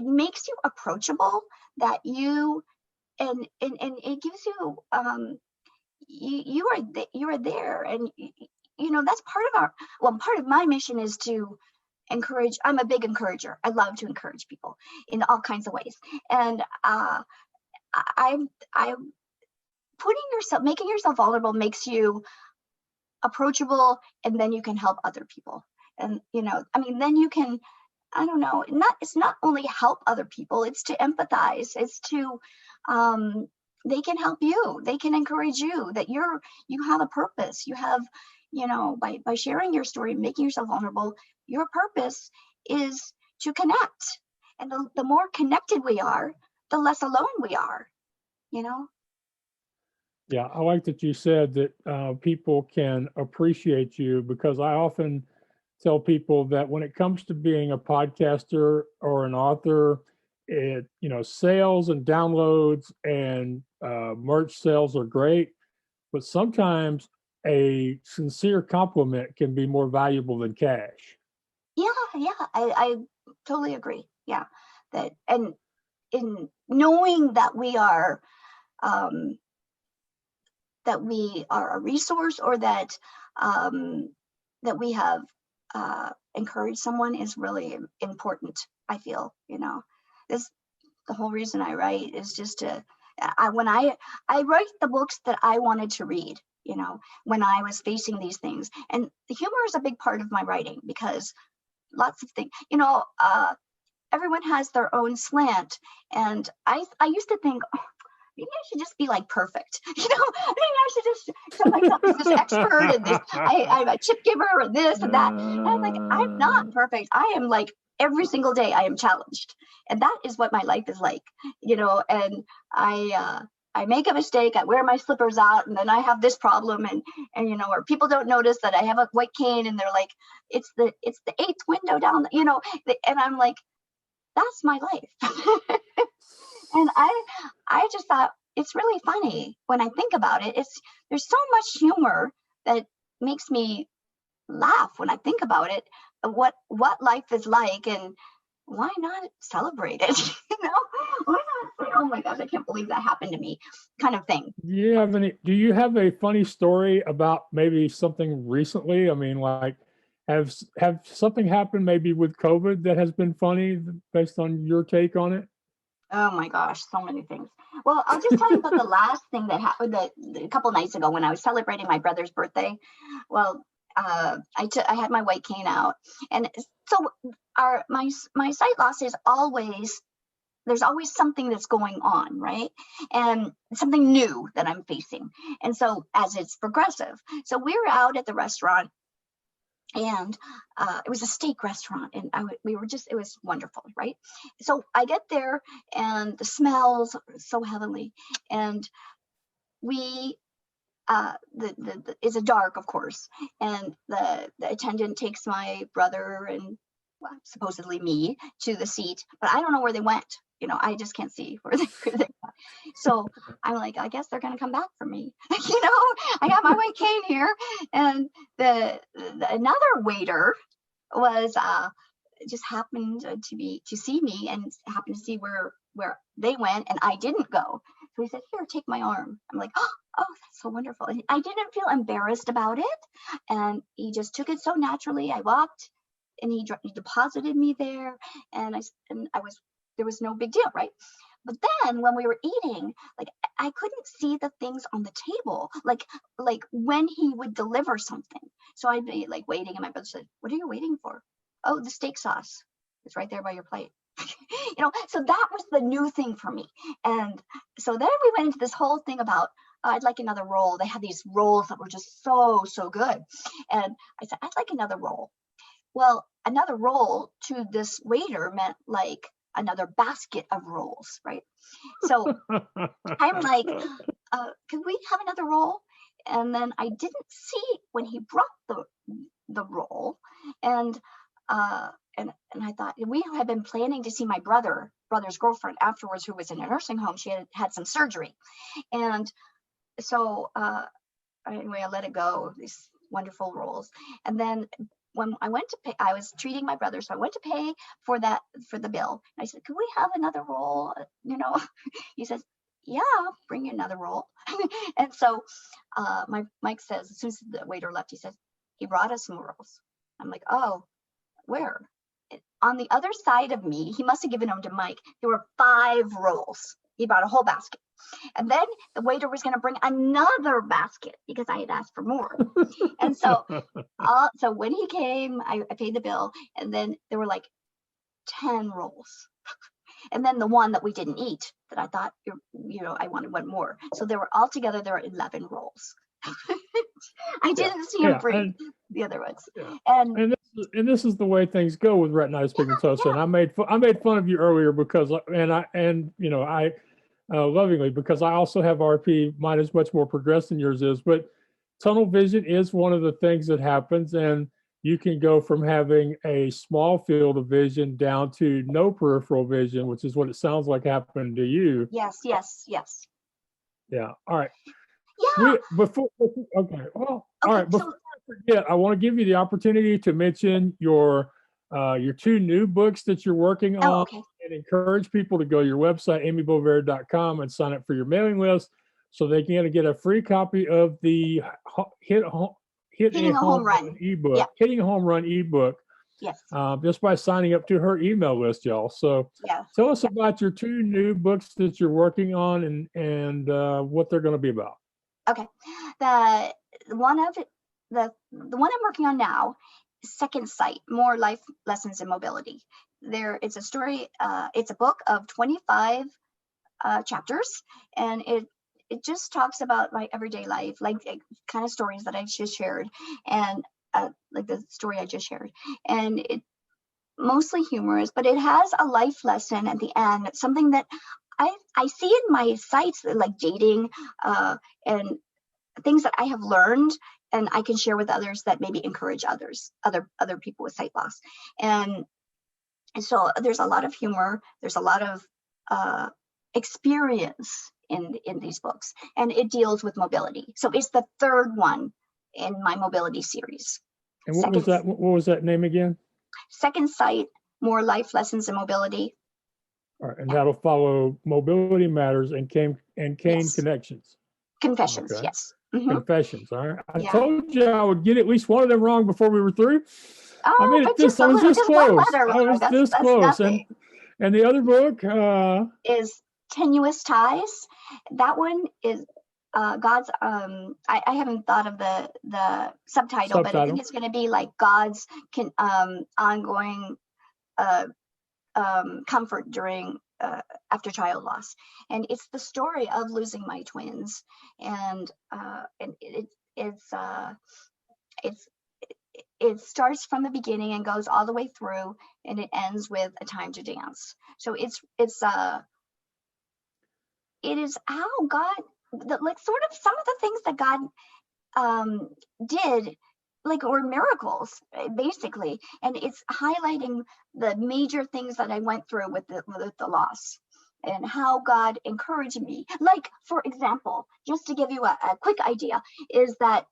makes you approachable, that you and it gives you you are there, and that's part of my mission is to encourage. I'm a big encourager. I love to encourage people in all kinds of ways, and I making yourself vulnerable makes you approachable, and then you can help other people. And then you can, I don't know, it's not only help other people, it's to empathize, it's to they can help you, they can encourage you that you have a purpose. You have, by sharing your story, making yourself vulnerable, your purpose is to connect. And the more connected we are, the less alone we are. Yeah, I like that you said that people can appreciate you, because I often tell people that when it comes to being a podcaster or an author, sales and downloads and merch sales are great, but sometimes a sincere compliment can be more valuable than cash. Yeah, I totally agree. Yeah, that, and in knowing that we are a resource, or that we have encouraged someone is really important. I feel, this the whole reason I write is just when I write the books that I wanted to read, when I was facing these things. And the humor is a big part of my writing, because lots of things, everyone has their own slant. And I used to think, maybe I should just be like perfect. Maybe I should just show myself as this expert and this, I'm a tip giver and this and that. And I'm like, I'm not perfect. I am like, every single day I am challenged. And that is what my life is like, and I make a mistake, I wear my slippers out, and then I have this problem, and or people don't notice that I have a white cane, and they're like, it's the eighth window down, and I'm like, that's my life. And I just thought it's really funny when I think about it. There's so much humor that makes me laugh when I think about it, what life is like, and why not celebrate it? Why not say, oh my gosh, I can't believe that happened to me, kind of thing. Do you have a funny story about maybe something recently? I mean, like, have something happened maybe with COVID that has been funny based on your take on it? Oh my gosh, so many things. Well, I'll just tell you about the last thing that happened a couple nights ago when I was celebrating my brother's birthday. Well, I had my white cane out, and so my sight loss is always, there's always something that's going on, right? And something new that I'm facing. And so as it's progressive, so we were out at the restaurant, and it was a steak restaurant, and it was wonderful, right? So I get there, and the smells are so heavenly, and we it's a dark, of course, and the attendant takes my brother and, well, supposedly me, to the seat, but I don't know where they went. I just can't see where they went. So I'm like, I guess they're gonna come back for me. I got my white cane here, and the another waiter was just happened to see me, and happened to see where they went, and I didn't go. So he said, "Here, take my arm." I'm like, "Oh, that's so wonderful." And I didn't feel embarrassed about it, and he just took it so naturally. I walked, and he deposited me there, and I was there was no big deal, right? But then when we were eating, like, I couldn't see the things on the table, like when he would deliver something. So I'd be like waiting, and my brother said, "What are you waiting for?" "Oh, the steak sauce. It's right there by your plate." So that was the new thing for me. And so then we went into this whole thing about, I'd like another roll. They had these rolls that were just so good. And I said, "I'd like another roll." Well, another roll to this waiter meant like another basket of rolls, right? So I'm like, "Can we have another roll?" And then I didn't see when he brought the roll, and And I thought, we had been planning to see my brother's girlfriend afterwards, who was in a nursing home. She had some surgery. And so anyway, I let it go, these wonderful roles. And then when I went to pay, I was treating my brother, so I went to pay for the bill. And I said, could we have another roll? He says, yeah, bring you another roll. And so Mike says, as soon as the waiter left, he says, he brought us some rolls. I'm like, oh, where? On the other side of me, he must have given them to Mike. There were 5 rolls. He brought a whole basket. And then the waiter was going to bring another basket because I had asked for more. And so when he came, I paid the bill, and then there were like 10 rolls. And then the one that we didn't eat that I thought, I wanted one more. So there were 11 rolls. I didn't see him bring the other ones. Yeah. And this is the way things go with retinitis pigmentosa. And I made fun of you earlier because I lovingly, because I also have RP. Mine is much more progressed than yours is, but tunnel vision is one of the things that happens, and you can go from having a small field of vision down to no peripheral vision, which is what it sounds like happened to you. Yes. Yeah. All right. Yeah. Okay. Well, all right. Before I forget, I want to give you the opportunity to mention your 2 new books that you're working on, okay. and encourage people to go to your website, amybovaird.com, and sign up for your mailing list so they can get a free copy of the Hitting a Home Run ebook. Yeah. Hitting a Home Run ebook. Yes. Just by signing up to her email list, y'all. So tell us about your 2 new books that you're working on and what they're going to be about. Okay. The one I'm working on now, Second Sight, More Life Lessons in Mobility. It's a story, it's a book of 25 chapters, and it just talks about my everyday life, like kind of stories that I just shared, and like the story I just shared. And it mostly humorous, but it has a life lesson at the end, something that I see in my sites, like dating and things that I have learned, and I can share with others that maybe encourage other people with sight loss. And so there's a lot of humor, there's a lot of experience in these books, and it deals with mobility. So it's the 3rd one in my mobility series. And what was that name again? Second Sight, More Life Lessons in Mobility. All right, and that'll follow Mobility Matters and Cane Connections. Confessions, okay. Yes. Mm-hmm. Confessions, all right. I told you I would get at least one of them wrong before we were through. Oh, I mean, I was this close. I was this close. And the other book is Tenuous Ties. That one is God's. I haven't thought of the subtitle, but I think it's going to be like God's ongoing comfort during after child loss. And it's the story of losing my twins, and it starts from the beginning and goes all the way through, and it ends with A Time to Dance. So it is how God, like sort of some of the things that God did, like, were miracles basically, and it's highlighting the major things that I went through with the loss, and how God encouraged me. Like, for example, just to give you a quick idea, is that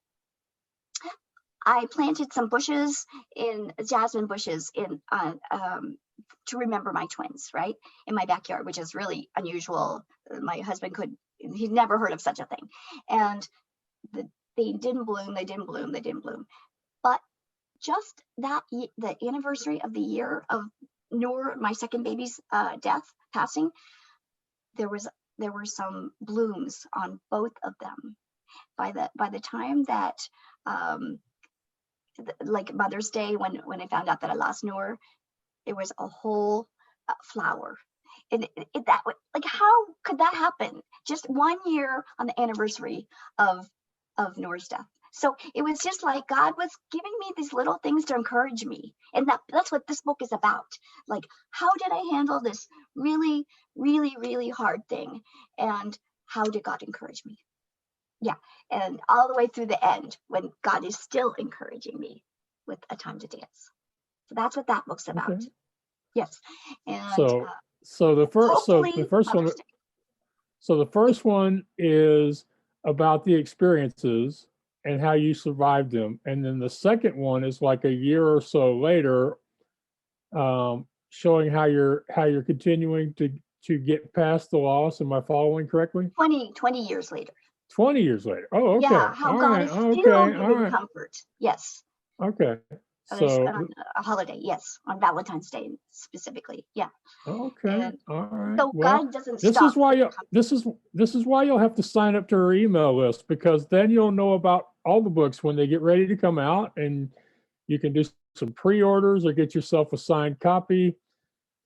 I planted some jasmine bushes to remember my twins, right, in my backyard, which is really unusual. My husband he'd never heard of such a thing. And they didn't bloom. But just the anniversary of the year of Noor, my second baby's passing, there were some blooms on both of them. By the time that like Mother's Day, when I found out that I lost Noor, it was a whole flower. And like, how could that happen? Just 1 year on the anniversary of Noor's death. So it was just like God was giving me these little things to encourage me. And that's what this book is about. Like, how did I handle this really, really, really hard thing? And how did God encourage me? Yeah. And all the way through the end, when God is still encouraging me with A Time to Dance. So that's what that book's about. Okay. Yes. And So the first hopefully Mother's Day. So the first one is about the experiences and how you survived them, and then the second one is like a year or so later, showing how you're continuing to get past the loss. Am I following correctly? 20 years later. 20 years later. Oh, okay. Yeah, how All God right. is still Okay. All giving right. comfort. Yes. Okay. So on So, a holiday, yes, on Valentine's Day specifically. Yeah. okay. And All right. so Well, God doesn't this stop. is why you'll have to sign up to her email list, because then you'll know about all the books when they get ready to come out, and you can do some pre-orders or get yourself a signed copy.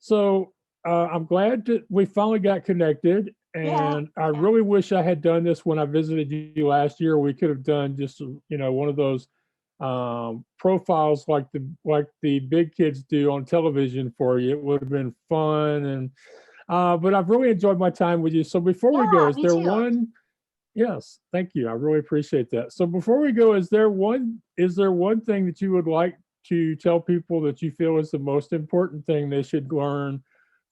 So I'm glad that we finally got connected, Yeah. and I really wish I had done this when I visited you last year. We could have done just one of those profiles like the big kids do on television for you. It would have been fun, and but I've really enjoyed my time with you. So before we go, Yeah, is me there too. one? Yes, thank you. I really appreciate that. So before we go, is there one thing that you would like to tell people that you feel is the most important thing they should learn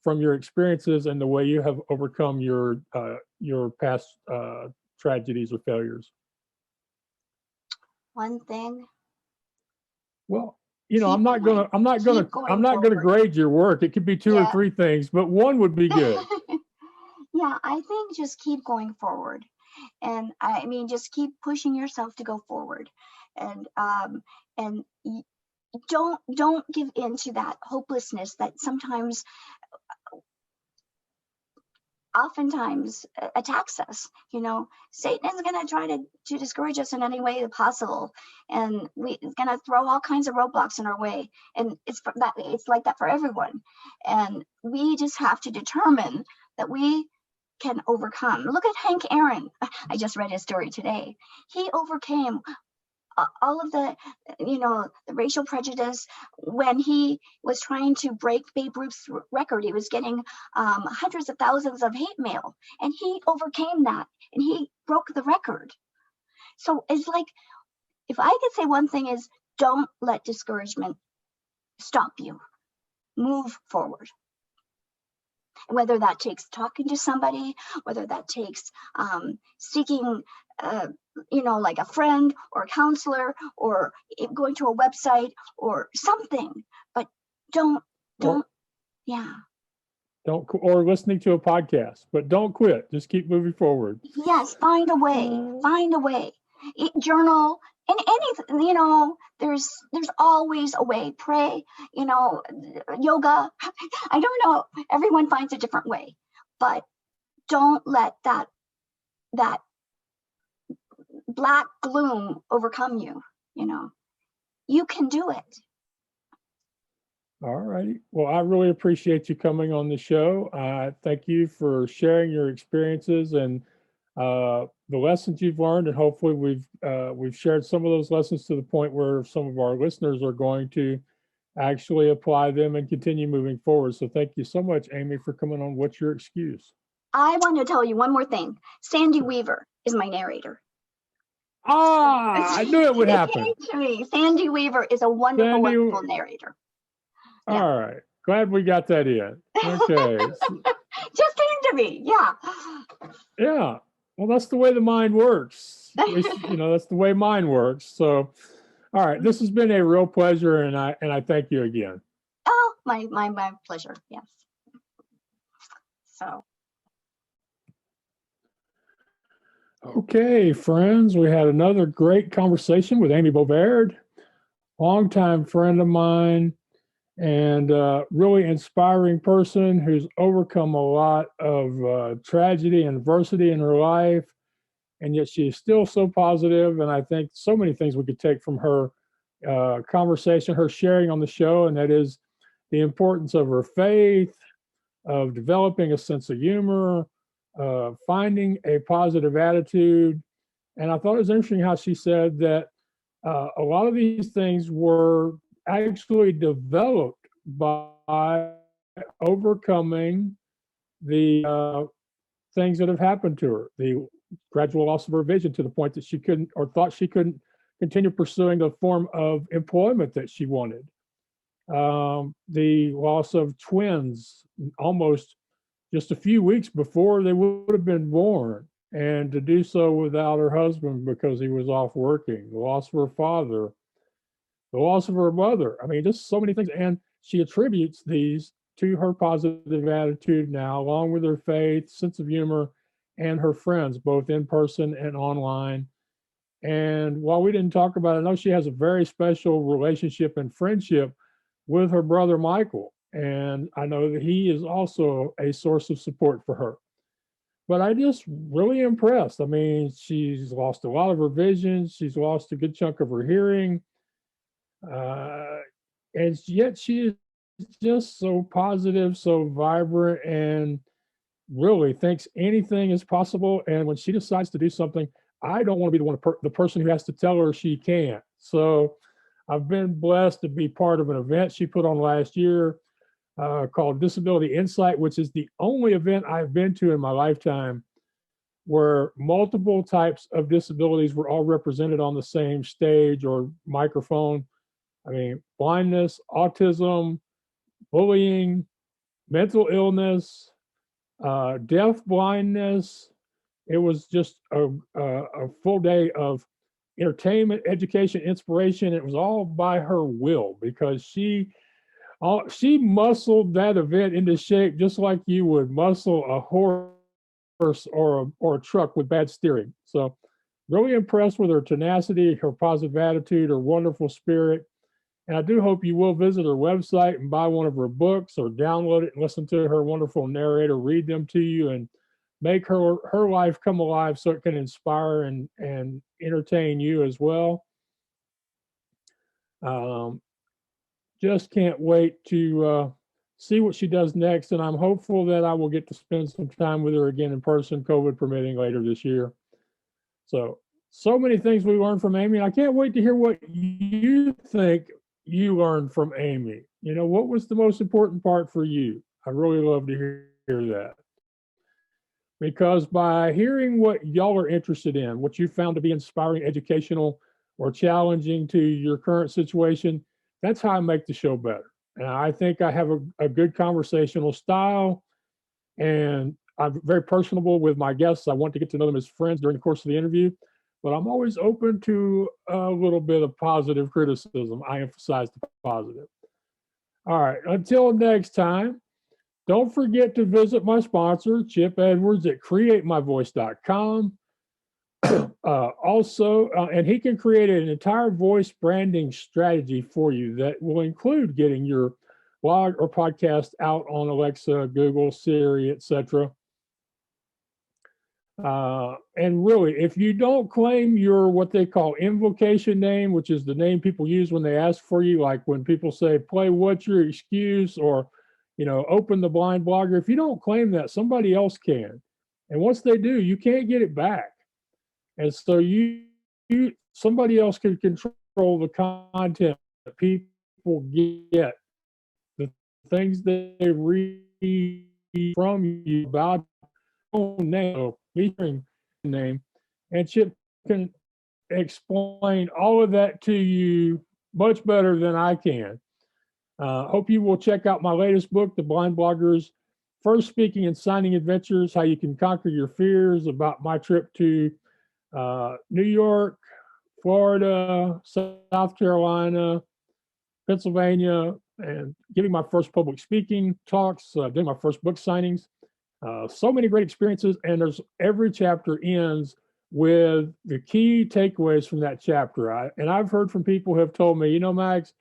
from your experiences and the way you have overcome your past tragedies or failures? One thing. Well, Keep going. I'm not Keep I'm going not gonna forward. grade your work. It could be two or Yeah. three things, but one would be good. Yeah, I think just keep going forward. And I mean, just keep pushing yourself to go forward. And and don't give in to that hopelessness that oftentimes attacks us. Satan is going to try to discourage us in any way possible, and he's going to throw all kinds of roadblocks in our way, and it's like that for everyone. And we just have to determine that we can overcome. Look at Hank Aaron. I just read his story today. He overcame all of the racial prejudice when he was trying to break Babe Ruth's record. He was getting hundreds of thousands of hate mail, and he overcame that, and he broke the record. So it's like, if I could say one thing, is don't let discouragement stop you. Move forward. Whether that takes talking to somebody, whether that takes seeking like a friend or a counselor, or going to a website or something, but don't yeah. Don't, or listening to a podcast, but don't quit. Just keep moving forward. Yes, find a way. Journal, and anything, there's always a way. Pray, yoga. I don't know. Everyone finds a different way, but don't let that black gloom overcome you. You can do it. All righty. Well, I really appreciate you coming on the show. Thank you for sharing your experiences and the lessons you've learned, and hopefully we've shared some of those lessons to the point where some of our listeners are going to actually apply them and continue moving forward. So thank you so much, Amy, for coming on What's Your Excuse? I want to tell you one more thing. Sandy Weaver is my narrator. I knew it would happen. It came to me. Sandy Weaver is a wonderful, wonderful narrator. Yeah. All right. Glad we got that in. Okay. Just came to me. Yeah. Yeah. Well, that's the way the mind works. At least, that's the way mine works. So, all right. This has been a real pleasure, and I thank you again. Oh, my pleasure. Yes. So. Okay, friends, we had another great conversation with Amy Bovaird, longtime friend of mine, and really inspiring person who's overcome a lot of tragedy and adversity in her life, and yet she is still so positive. And I think so many things we could take from her conversation, her sharing on the show, and that is the importance of her faith, of developing a sense of humor, finding a positive attitude. And I thought it was interesting how she said that a lot of these things were actually developed by overcoming the things that have happened to her, the gradual loss of her vision to the point that she couldn't, or thought she couldn't, continue pursuing the form of employment that she wanted. the loss of twins almost just a few weeks before they would have been born, and to do so without her husband because he was off working, the loss of her father, the loss of her mother. I mean, just so many things. And she attributes these to her positive attitude now, along with her faith, sense of humor, and her friends, both in person and online. And while we didn't talk about it, I know she has a very special relationship and friendship with her brother Michael. And I know that he is also a source of support for her. But I just really impressed. I mean, she's lost a lot of her vision. She's lost a good chunk of her hearing. Uh, and yet she is just so positive, so vibrant, and really thinks anything is possible. And when she decides to do something, I don't want to be the person who has to tell her she can't. So I've been blessed to be part of an event she put on last year called Disability Insight, which is the only event I've been to in my lifetime where multiple types of disabilities were all represented on the same stage or microphone. I mean, blindness, autism, bullying, mental illness, deaf blindness. It was just a full day of entertainment, education, inspiration. It was all by her will because she muscled that event into shape just like you would muscle a horse or a truck with bad steering. So really impressed with her tenacity, her positive attitude, her wonderful spirit. And I do hope you will visit her website and buy one of her books or download it and listen to her wonderful narrator read them to you and make her life come alive so it can inspire and entertain you as well. Um, just can't wait to see what she does next. And I'm hopeful that I will get to spend some time with her again in person, COVID permitting, later this year. So many things we learned from Amy. I can't wait to hear what you think you learned from Amy. You know, what was the most important part for you? I really love to hear that. Because by hearing what y'all are interested in, what you found to be inspiring, educational, or challenging to your current situation, that's how I make the show better. And I think I have a good conversational style, and I'm very personable with my guests. I want to get to know them as friends during the course of the interview, but I'm always open to a little bit of positive criticism. I emphasize the positive. All right, until next time, don't forget to visit my sponsor, Chip Edwards at createmyvoice.com. And he can create an entire voice branding strategy for you that will include getting your blog or podcast out on Alexa, Google, Siri, etc. And really, if you don't claim your what they call invocation name, which is the name people use when they ask for you, like when people say, play What's Your Excuse, or, open the blind blogger. If you don't claim that, somebody else can. And once they do, you can't get it back. And so somebody else can control the content that people get, the things that they read from you about your own name, featuring name, and Chip can explain all of that to you much better than I can. Hope you will check out my latest book, The Blind Blogger's First Speaking and Signing Adventures, How You Can Conquer Your Fears, about my trip to New York, Florida, South Carolina, Pennsylvania, and giving my first public speaking talks, doing my first book signings. So many great experiences, and every chapter ends with the key takeaways from that chapter. And I've heard from people who have told me, Max,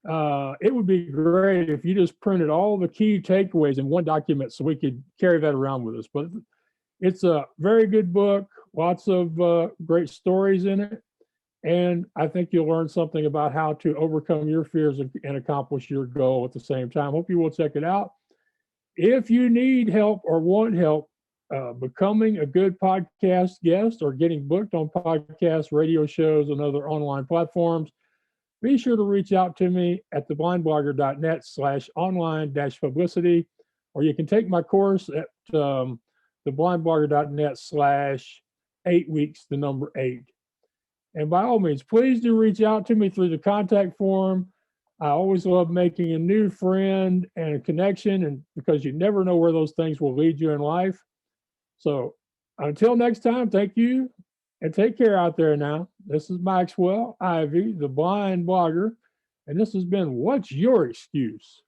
it would be great if you just printed all the key takeaways in one document so we could carry that around with us. But it's a very good book, lots of great stories in it. And I think you'll learn something about how to overcome your fears and accomplish your goal at the same time. Hope you will check it out. If you need help or want help becoming a good podcast guest or getting booked on podcasts, radio shows, and other online platforms, be sure to reach out to me at theblindblogger.net/online-publicity, or you can take my course at theblindblogger.net/8weeks, the number 8. And by all means, please do reach out to me through the contact form. I always love making a new friend and a connection, and because you never know where those things will lead you in life. So until next time, thank you and take care out there now. This is Maxwell Ivy, the blind blogger, and this has been What's Your Excuse?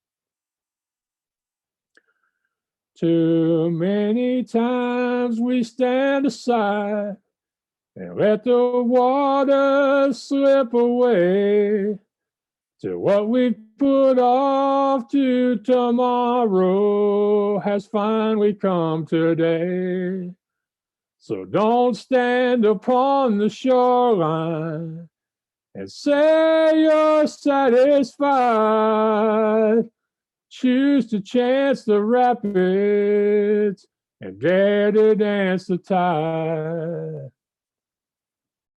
Too many times we stand aside and let the water slip away till what we've put off to tomorrow has finally come today. So don't stand upon the shoreline and say you're satisfied. Choose to chance the rapids and dare to dance the tide.